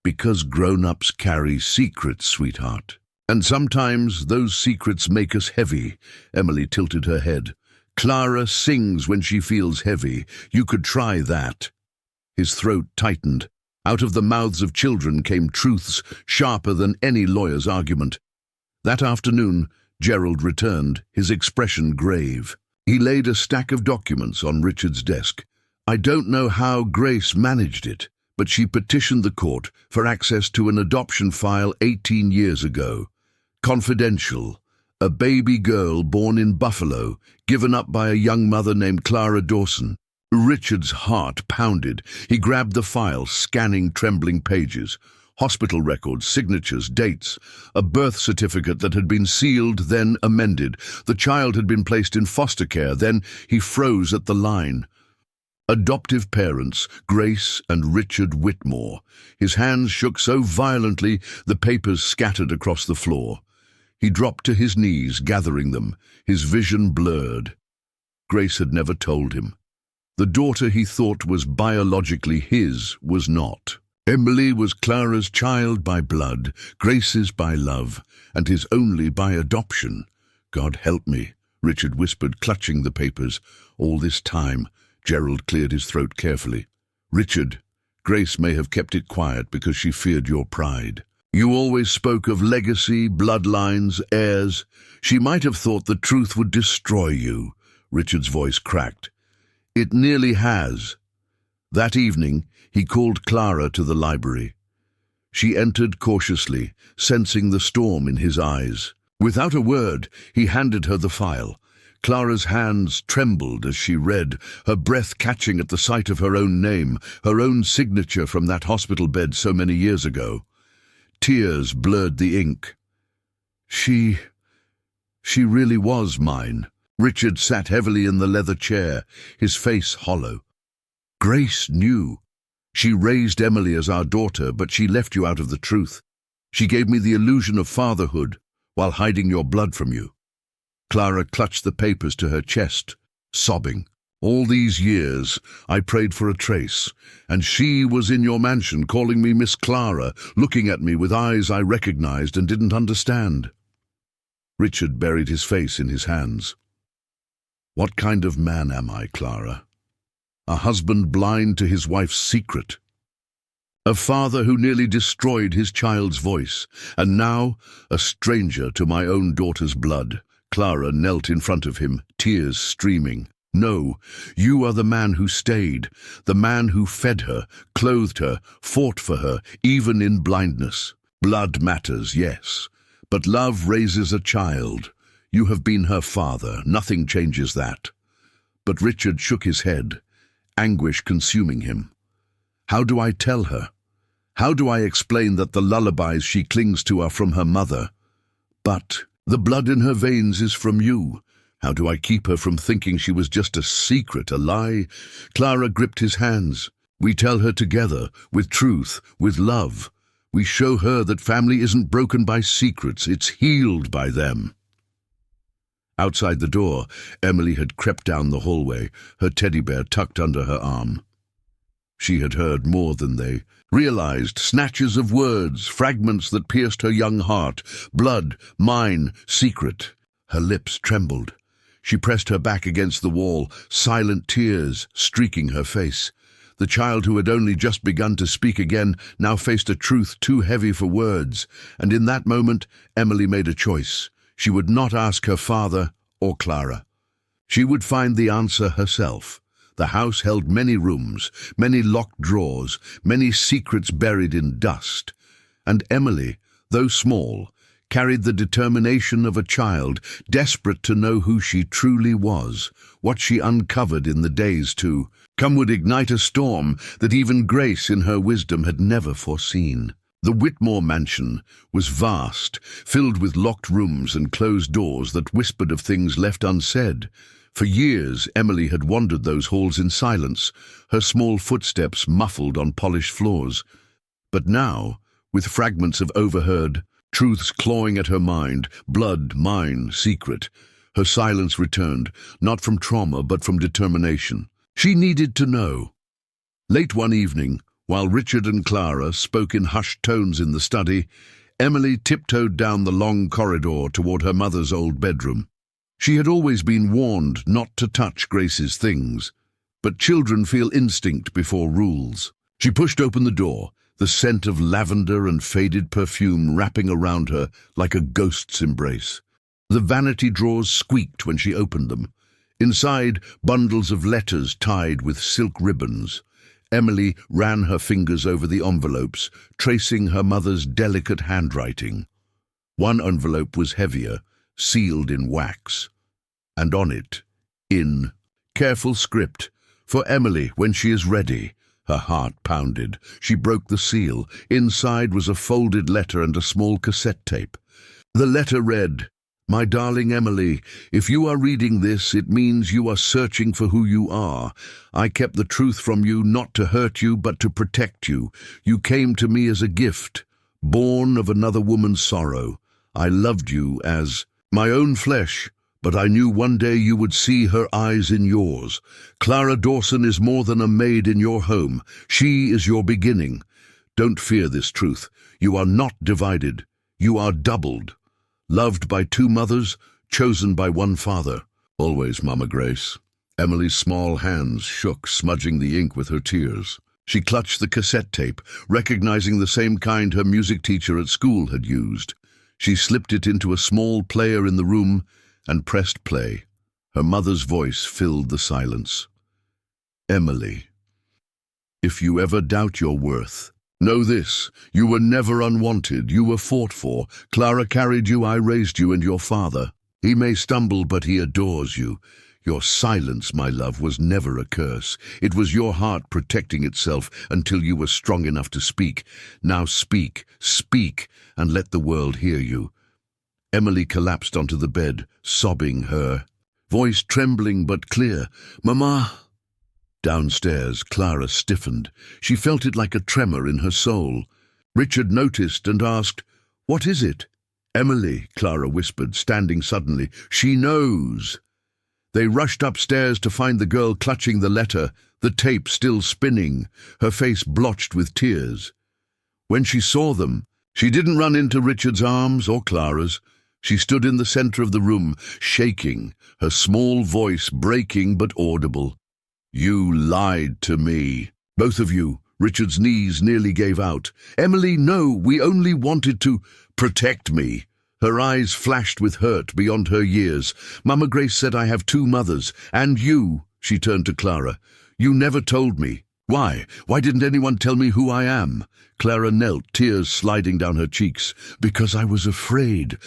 "Because grown-ups carry secrets, sweetheart. And sometimes those secrets make us heavy." Emily tilted her head. "Clara sings when she feels heavy. You could try that." His throat tightened. Out of the mouths of children came truths sharper than any lawyer's argument. That afternoon, Gerald returned, his expression grave. He laid a stack of documents on Richard's desk. "I don't know how Grace managed it, but she petitioned the court for access to an adoption file 18 years ago. Confidential. A baby girl born in Buffalo, given up by a young mother named Clara Dawson." Richard's heart pounded. He grabbed the file, scanning trembling pages. Hospital records, signatures, dates. A birth certificate that had been sealed, then amended. The child had been placed in foster care, then he froze at the line. Adoptive parents, Grace and Richard Whitmore. His hands shook so violently the papers scattered across the floor. He dropped to his knees, gathering them, his vision blurred. Grace had never told him. The daughter he thought was biologically his was not. Emily was Clara's child by blood, Grace's by love, and his only by adoption. "God help me," Richard whispered, clutching the papers. "All this time," Gerald cleared his throat carefully. "Richard, Grace may have kept it quiet because she feared your pride. You always spoke of legacy, bloodlines, heirs. She might have thought the truth would destroy you." Richard's voice cracked. "It nearly has." That evening, he called Clara to the library. She entered cautiously, sensing the storm in his eyes. Without a word, he handed her the file. Clara's hands trembled as she read, her breath catching at the sight of her own name, her own signature from that hospital bed so many years ago. Tears blurred the ink. She really was mine." Richard sat heavily in the leather chair, his face hollow. "Grace knew. She raised Emily as our daughter, but she left you out of the truth. She gave me the illusion of fatherhood while hiding your blood from you." Clara clutched the papers to her chest, sobbing. "All these years, I prayed for a trace, and she was in your mansion calling me Miss Clara, looking at me with eyes I recognized and didn't understand." Richard buried his face in his hands. "What kind of man am I, Clara? A husband blind to his wife's secret. A father who nearly destroyed his child's voice, and now a stranger to my own daughter's blood." Clara knelt in front of him, tears streaming. "No, you are the man who stayed, the man who fed her, clothed her, fought for her, even in blindness. Blood matters, yes, but love raises a child. You have been her father, nothing changes that." But Richard shook his head, anguish consuming him. "How do I tell her? How do I explain that the lullabies she clings to are from her mother? But the blood in her veins is from you. How do I keep her from thinking she was just a secret, a lie?" Clara gripped his hands. "We tell her together, with truth, with love. We show her that family isn't broken by secrets, it's healed by them." Outside the door, Emily had crept down the hallway, her teddy bear tucked under her arm. She had heard more than they realized, snatches of words, fragments that pierced her young heart. Blood, mine, secret. Her lips trembled. She pressed her back against the wall, silent tears streaking her face. The child who had only just begun to speak again now faced a truth too heavy for words, and in that moment Emily made a choice. She would not ask her father or Clara. She would find the answer herself. The house held many rooms, many locked drawers, many secrets buried in dust. And Emily, though small, carried the determination of a child, desperate to know who she truly was. What she uncovered in the days to come would ignite a storm that even Grace in her wisdom had never foreseen. The Whitmore mansion was vast, filled with locked rooms and closed doors that whispered of things left unsaid. For years, Emily had wandered those halls in silence, her small footsteps muffled on polished floors. But now, with fragments of overheard, truths clawing at her mind, blood, mine, secret, her silence returned, not from trauma but from determination. She needed to know. Late one evening, while Richard and Clara spoke in hushed tones in the study, Emily tiptoed down the long corridor toward her mother's old bedroom. She had always been warned not to touch Grace's things, but children feel instinct before rules. She pushed open the door, the scent of lavender and faded perfume wrapping around her like a ghost's embrace. The vanity drawers squeaked when she opened them. Inside, bundles of letters tied with silk ribbons. Emily ran her fingers over the envelopes, tracing her mother's delicate handwriting. One envelope was heavier, sealed in wax, and on it, in careful script, "For Emily, when she is ready." Her heart pounded. She broke the seal. Inside was a folded letter and a small cassette tape. The letter read, "My darling Emily, if you are reading this, it means you are searching for who you are. I kept the truth from you not to hurt you, but to protect you. You came to me as a gift, born of another woman's sorrow. I loved you as my own flesh, but I knew one day you would see her eyes in yours. Clara Dawson is more than a maid in your home. She is your beginning. Don't fear this truth. You are not divided. You are doubled. Loved by two mothers, chosen by one father. Always, Mama Grace." Emily's small hands shook, smudging the ink with her tears. She clutched the cassette tape, recognizing the same kind her music teacher at school had used. She slipped it into a small player in the room and pressed play. Her mother's voice filled the silence. "Emily, if you ever doubt your worth, know this, you were never unwanted, you were fought for. Clara carried you, I raised you, and your father. He may stumble, but he adores you. Your silence, my love, was never a curse. It was your heart protecting itself until you were strong enough to speak. Now speak, speak, and let the world hear you." Emily collapsed onto the bed, sobbing, her voice trembling but clear. "Mama." Downstairs, Clara stiffened. She felt it like a tremor in her soul. Richard noticed and asked, "What is it?" "Emily," Clara whispered, standing suddenly. "She knows." They rushed upstairs to find the girl clutching the letter, the tape still spinning, her face blotched with tears. When she saw them, she didn't run into Richard's arms or Clara's. She stood in the center of the room, shaking, her small voice breaking but audible. "You lied to me. Both of you." Richard's knees nearly gave out. "Emily, no, we only wanted to protect me." Her eyes flashed with hurt beyond her years. "Mama Grace said I have two mothers, and you," she turned to Clara. "You never told me. Why? Why didn't anyone tell me who I am?" Clara knelt, tears sliding down her cheeks. "Because I was afraid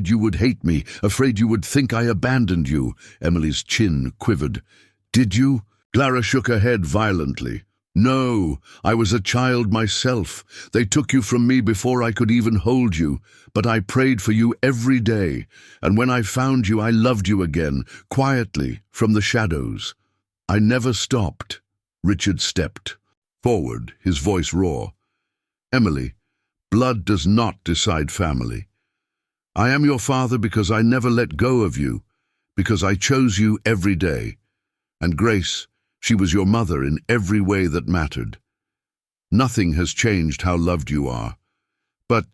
you would hate me, afraid you would think I abandoned you." Emily's chin quivered. "Did you?" Clara shook her head violently. "No, I was a child myself. They took you from me before I could even hold you, but I prayed for you every day, and when I found you, I loved you again, quietly, from the shadows. I never stopped." Richard stepped forward, his voice raw. "Emily, blood does not decide family. I am your father because I never let go of you, because I chose you every day. And Grace, she was your mother in every way that mattered. Nothing has changed how loved you are. But,"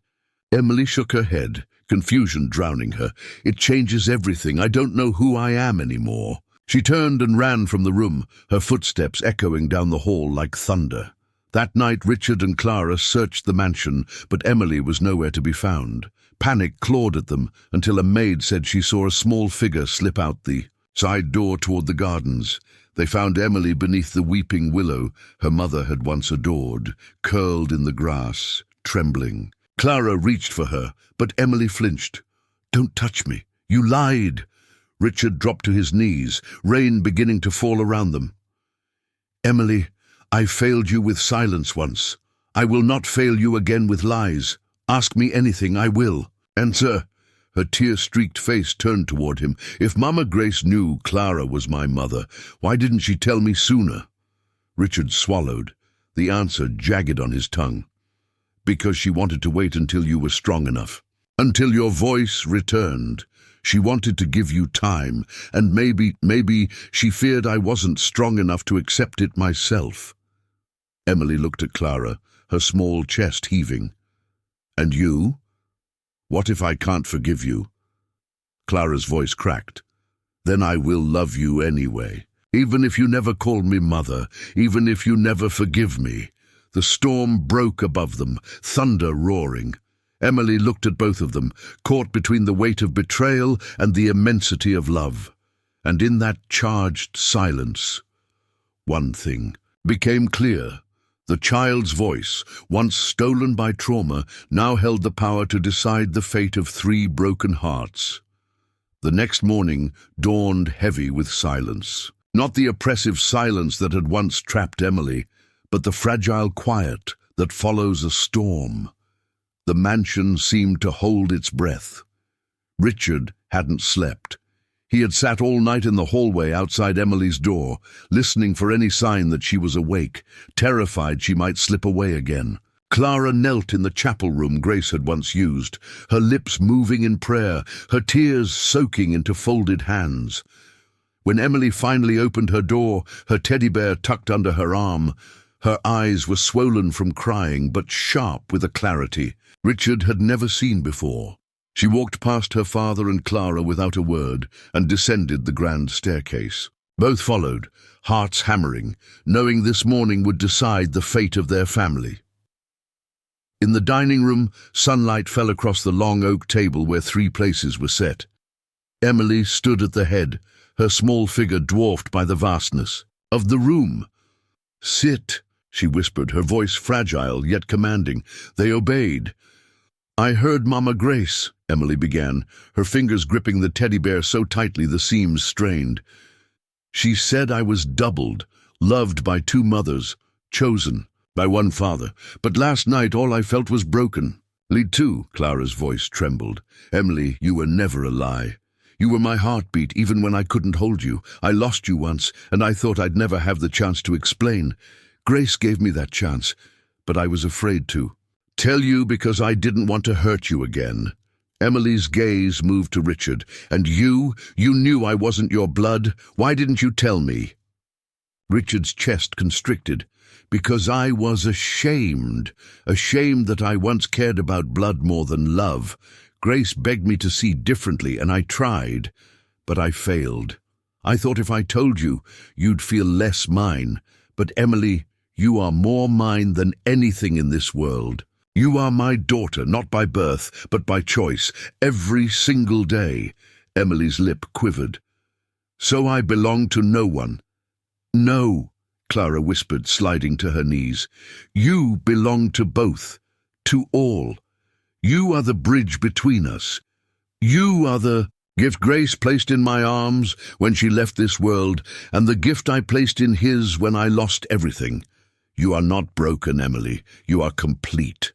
Emily shook her head, confusion drowning her, "it changes everything. I don't know who I am anymore." She turned and ran from the room, her footsteps echoing down the hall like thunder. That night Richard and Clara searched the mansion, but Emily was nowhere to be found. Panic clawed at them until a maid said she saw a small figure slip out the side door toward the gardens. They found Emily beneath the weeping willow her mother had once adored, curled in the grass, trembling. Clara reached for her, but Emily flinched. "Don't touch me. You lied." Richard dropped to his knees, rain beginning to fall around them. "Emily, I failed you with silence once. I will not fail you again with lies. Ask me anything, I will." "Answer." Her tear-streaked face turned toward him. "If Mama Grace knew Clara was my mother, why didn't she tell me sooner?" Richard swallowed, the answer jagged on his tongue. "Because she wanted to wait until you were strong enough. Until your voice returned. She wanted to give you time, and maybe she feared I wasn't strong enough to accept it myself." Emily looked at Clara, her small chest heaving. "And you? What if I can't forgive you?" Clara's voice cracked. "Then I will love you anyway. Even if you never call me mother, even if you never forgive me." The storm broke above them, thunder roaring. Emily looked at both of them, caught between the weight of betrayal and the immensity of love. And in that charged silence, one thing became clear. The child's voice, once stolen by trauma, now held the power to decide the fate of 3 broken hearts. The next morning dawned heavy with silence. Not the oppressive silence that had once trapped Emily, but the fragile quiet that follows a storm. The mansion seemed to hold its breath. Richard hadn't slept. He had sat all night in the hallway outside Emily's door, listening for any sign that she was awake, terrified she might slip away again. Clara knelt in the chapel room Grace had once used, her lips moving in prayer, her tears soaking into folded hands. When Emily finally opened her door, her teddy bear tucked under her arm, her eyes were swollen from crying, but sharp with a clarity Richard had never seen before. She walked past her father and Clara without a word and descended the grand staircase. Both followed, hearts hammering, knowing this morning would decide the fate of their family. In the dining room, sunlight fell across the long oak table where 3 places were set. Emily stood at the head, her small figure dwarfed by the vastness of the room. "Sit," she whispered, her voice fragile yet commanding. They obeyed. "I heard Mama Grace," Emily began, her fingers gripping the teddy bear so tightly the seams strained. "She said I was doubled, loved by 2 mothers, chosen by 1 father. But last night all I felt was broken." "Lead too," Clara's voice trembled. "Emily, you were never a lie. You were my heartbeat even when I couldn't hold you. I lost you once, and I thought I'd never have the chance to explain. Grace gave me that chance, but I was afraid to tell you because I didn't want to hurt you again." Emily's gaze moved to Richard. "And you knew I wasn't your blood. Why didn't you tell me?" Richard's chest constricted. "Because I was ashamed that I once cared about blood more than love. Grace begged me to see differently, and I tried, but I failed. I thought if I told you, you'd feel less mine. But Emily, you are more mine than anything in this world. You are my daughter, not by birth, but by choice, every single day." Emily's lip quivered. "So I belong to no one." "No," Clara whispered, sliding to her knees. "You belong to both, to all. You are the bridge between us. You are the gift Grace placed in my arms when she left this world, and the gift I placed in his when I lost everything. You are not broken, Emily. You are complete."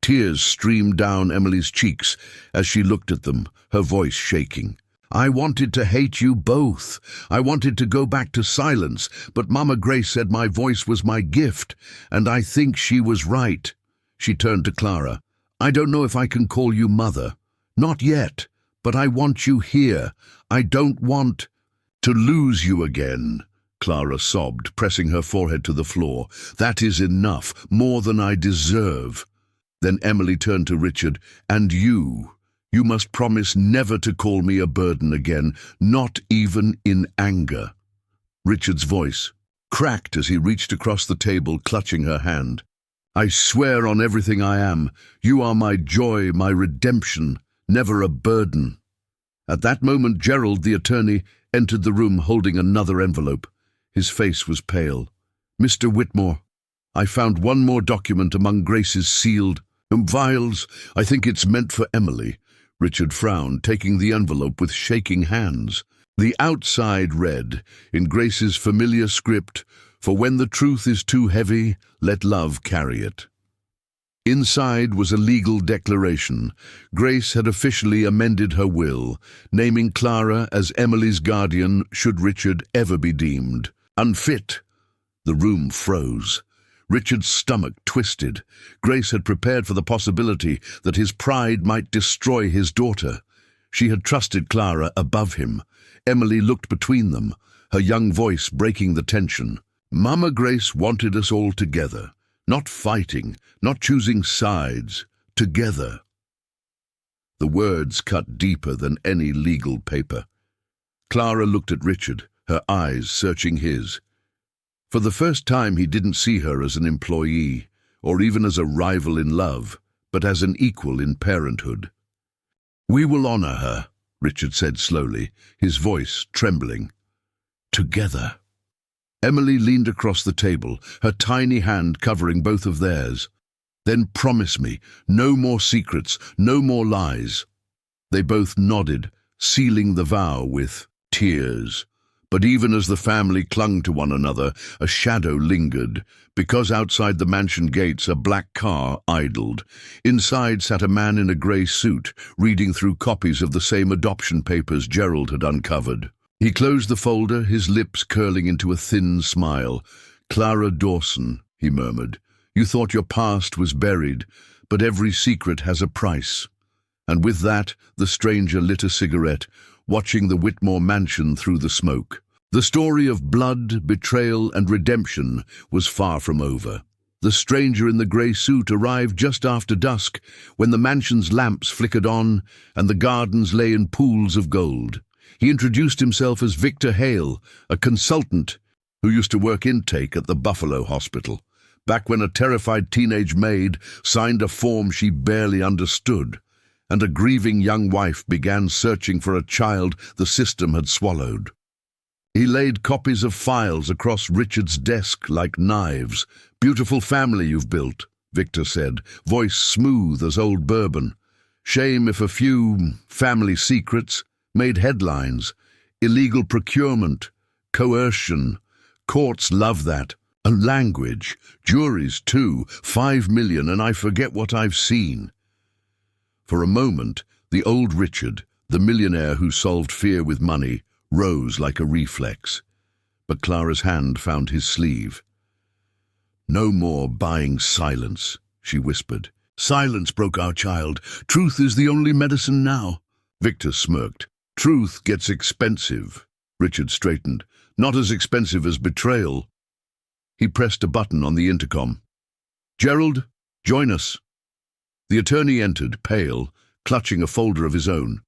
Tears streamed down Emily's cheeks as she looked at them, her voice shaking. "I wanted to hate you both. I wanted to go back to silence, but Mama Grace said my voice was my gift, and I think she was right." She turned to Clara. "I don't know if I can call you mother. Not yet, but I want you here. I don't want to lose you again." Clara sobbed, pressing her forehead to the floor. "That is enough, more than I deserve." Then Emily turned to Richard. "And you must promise never to call me a burden again, not even in anger." Richard's voice cracked as he reached across the table, clutching her hand. "I swear on everything I am, you are my joy, my redemption, never a burden." At that moment, Gerald, the attorney, entered the room holding another envelope. His face was pale. "Mr. Whitmore, I found one more document among Grace's sealed vials. I think it's meant for Emily." Richard frowned, taking the envelope with shaking hands. The outside read, in Grace's familiar script, "For when the truth is too heavy, let love carry it." Inside was a legal declaration. Grace had officially amended her will, naming Clara as Emily's guardian should Richard ever be deemed unfit. The room froze. Richard's stomach twisted. Grace had prepared for the possibility that his pride might destroy his daughter. She had trusted Clara above him. Emily looked between them, her young voice breaking the tension. Mama Grace wanted us all together, not fighting, not choosing sides, together. The words cut deeper than any legal paper. Clara looked at Richard, her eyes searching his. For the first time he didn't see her as an employee, or even as a rival in love, but as an equal in parenthood. "We will honor her," Richard said slowly, his voice trembling. "Together." Emily leaned across the table, her tiny hand covering both of theirs. "Then promise me, no more secrets, no more lies." They both nodded, sealing the vow with tears. But even as the family clung to one another, a shadow lingered, because outside the mansion gates a black car idled. Inside sat a man in a grey suit, reading through copies of the same adoption papers Gerald had uncovered. He closed the folder, his lips curling into a thin smile. "Clara Dawson," he murmured, "you thought your past was buried, but every secret has a price." And with that, the stranger lit a cigarette, watching the Whitmore mansion through the smoke. The story of blood, betrayal, and redemption was far from over. The stranger in the grey suit arrived just after dusk, when the mansion's lamps flickered on and the gardens lay in pools of gold. He introduced himself as Victor Hale, a consultant who used to work intake at the Buffalo Hospital, back when a terrified teenage maid signed a form she barely understood, and a grieving young wife began searching for a child the system had swallowed. He laid copies of files across Richard's desk like knives. "Beautiful family you've built," Victor said, voice smooth as old bourbon. "Shame if a few family secrets made headlines. Illegal procurement, coercion. Courts love that. And language. Juries too. 5 million, and I forget what I've seen." For a moment, the old Richard, the millionaire who solved fear with money, rose like a reflex. But Clara's hand found his sleeve. "No more buying silence," she whispered. "Silence broke our child. Truth is the only medicine now." Victor smirked. "Truth gets expensive." Richard straightened. "Not as expensive as betrayal." He pressed a button on the intercom. "Gerald, join us." The attorney entered, pale, clutching a folder of his own.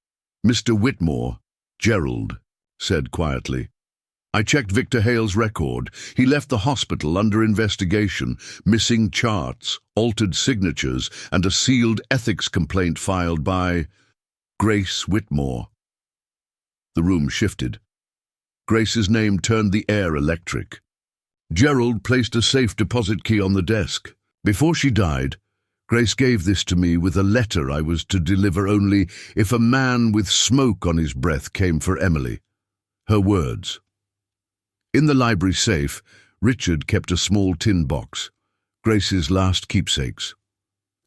"Mr. Whitmore," Gerald said quietly. "I checked Victor Hale's record. He left the hospital under investigation, missing charts, altered signatures, and a sealed ethics complaint filed by Grace Whitmore." The room shifted. Grace's name turned the air electric. Gerald placed a safe deposit key on the desk. "Before she died, Grace gave this to me with a letter I was to deliver only if a man with smoke on his breath came for Emily." Her words. In the library safe, Richard kept a small tin box, Grace's last keepsakes.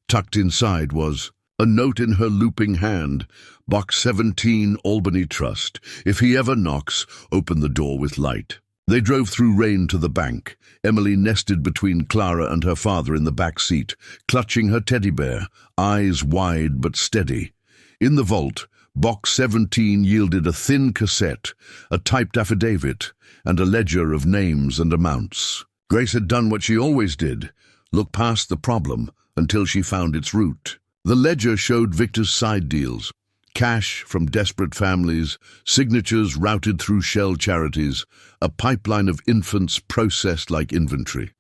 Tucked inside was a note in her looping hand, Box 17, Albany Trust. "If he ever knocks, open the door with light." They drove through rain to the bank, Emily nested between Clara and her father in the back seat, clutching her teddy bear, eyes wide but steady. In the vault, Box 17 yielded a thin cassette, a typed affidavit, and a ledger of names and amounts. Grace had done what she always did, look past the problem until she found its root. The ledger showed Victor's side deals. Cash from desperate families, signatures routed through shell charities, a pipeline of infants processed like inventory.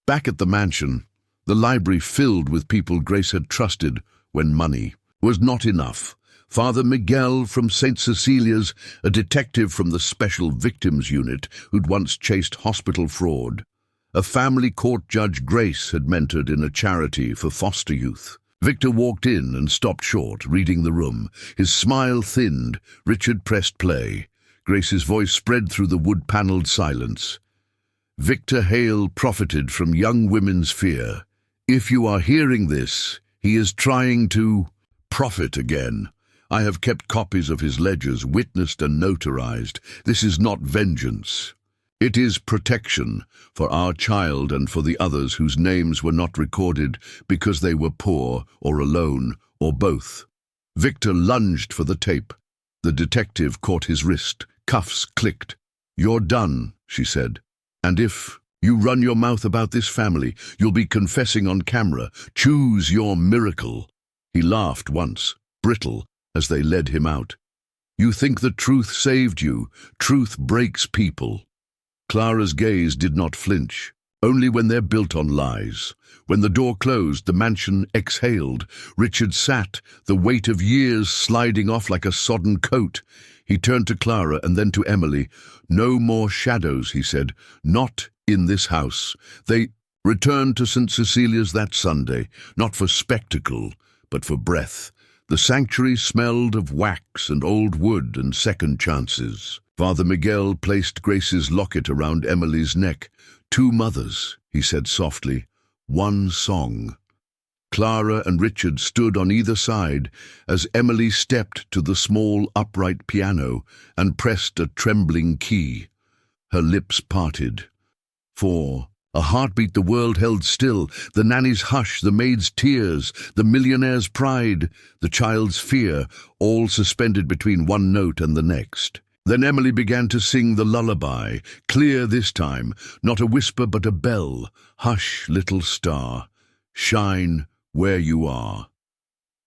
Back at the mansion, the library filled with people Grace had trusted when money was not enough. Father Miguel from St. Cecilia's, a detective from the Special Victims Unit who'd once chased hospital fraud. A family court judge Grace had mentored in a charity for foster youth. Victor walked in and stopped short, reading the room. His smile thinned. Richard pressed play. Grace's voice spread through the wood-panelled silence. "Victor Hale profited from young women's fear. If you are hearing this, he is trying to profit again. I have kept copies of his ledgers, witnessed and notarized. This is not vengeance. It is protection for our child and for the others whose names were not recorded because they were poor or alone or both. Victor lunged for the tape. The detective caught his wrist. Cuffs clicked. "You're done," she said. "And if you run your mouth about this family, you'll be confessing on camera. Choose your miracle." He laughed once, brittle, as they led him out. "You think the truth saved you. Truth breaks people." Clara's gaze did not flinch. Only when they're built on lies. When the door closed, the mansion exhaled. Richard sat, the weight of years sliding off like a sodden coat. He turned to Clara and then to Emily. "No more shadows," he said. "Not in this house." They returned to St. Cecilia's that Sunday, not for spectacle, but for breath. The sanctuary smelled of wax and old wood and second chances. Father Miguel placed Grace's locket around Emily's neck. "Two mothers," he said softly. "One song." Clara and Richard stood on either side as Emily stepped to the small upright piano and pressed a trembling key. Her lips parted. For a heartbeat the world held still, the nanny's hush, the maid's tears, the millionaire's pride, the child's fear, all suspended between one note and the next. Then Emily began to sing the lullaby, clear this time, not a whisper but a bell. "Hush, little star, shine where you are."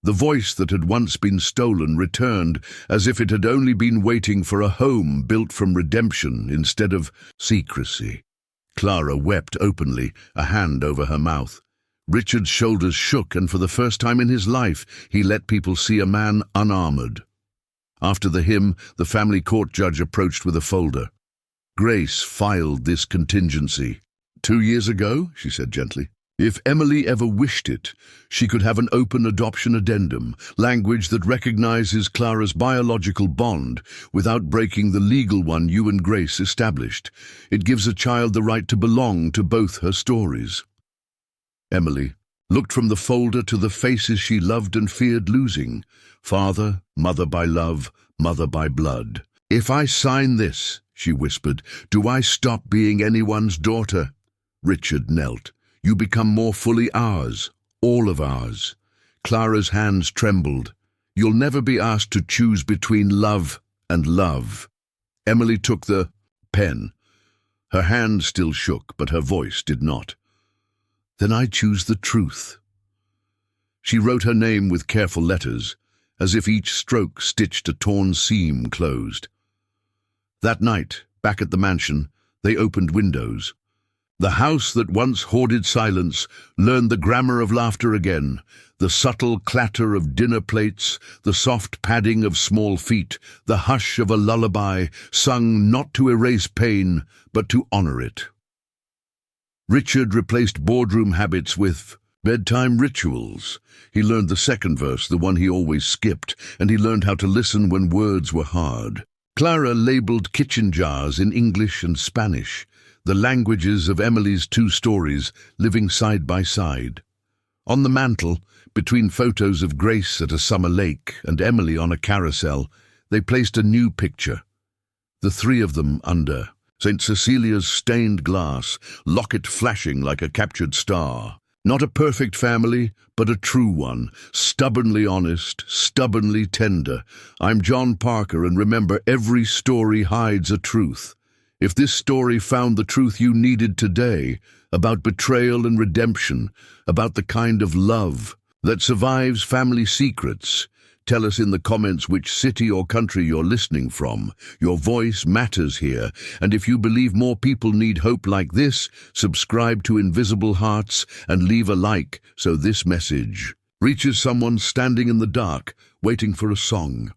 The voice that had once been stolen returned as if it had only been waiting for a home built from redemption instead of secrecy. Clara wept openly, a hand over her mouth. Richard's shoulders shook, and for the first time in his life, he let people see a man unarmored. After the hymn, the family court judge approached with a folder. Grace filed this contingency. 2 years ago, she said gently. If Emily ever wished it, she could have an open adoption addendum, language that recognizes Clara's biological bond without breaking the legal one you and Grace established. It gives a child the right to belong to both her stories. Emily looked from the folder to the faces she loved and feared losing. Father, mother by love, mother by blood. "If I sign this," she whispered, "do I stop being anyone's daughter?" Richard knelt. "You become more fully ours, all of ours." Clara's hands trembled. "You'll never be asked to choose between love and love." Emily took the pen. Her hand still shook, but her voice did not. "Then I choose the truth." She wrote her name with careful letters, as if each stroke stitched a torn seam closed. That night, back at the mansion, they opened windows. The house that once hoarded silence learned the grammar of laughter again, the subtle clatter of dinner plates, the soft padding of small feet, the hush of a lullaby sung not to erase pain, but to honor it. Richard replaced boardroom habits with bedtime rituals. He learned the second verse, the one he always skipped, and he learned how to listen when words were hard. Clara labeled kitchen jars in English and Spanish, the languages of Emily's 2 stories living side by side. On the mantel, between photos of Grace at a summer lake and Emily on a carousel, they placed a new picture. The 3 of them under St. Cecilia's stained glass, locket flashing like a captured star. Not a perfect family, but a true one, stubbornly honest, stubbornly tender. I'm John Parker, and remember, every story hides a truth. If this story found the truth you needed today, about betrayal and redemption, about the kind of love that survives family secrets, tell us in the comments which city or country you're listening from. Your voice matters here, and if you believe more people need hope like this, subscribe to Invisible Hearts and leave a like so this message reaches someone standing in the dark, waiting for a song.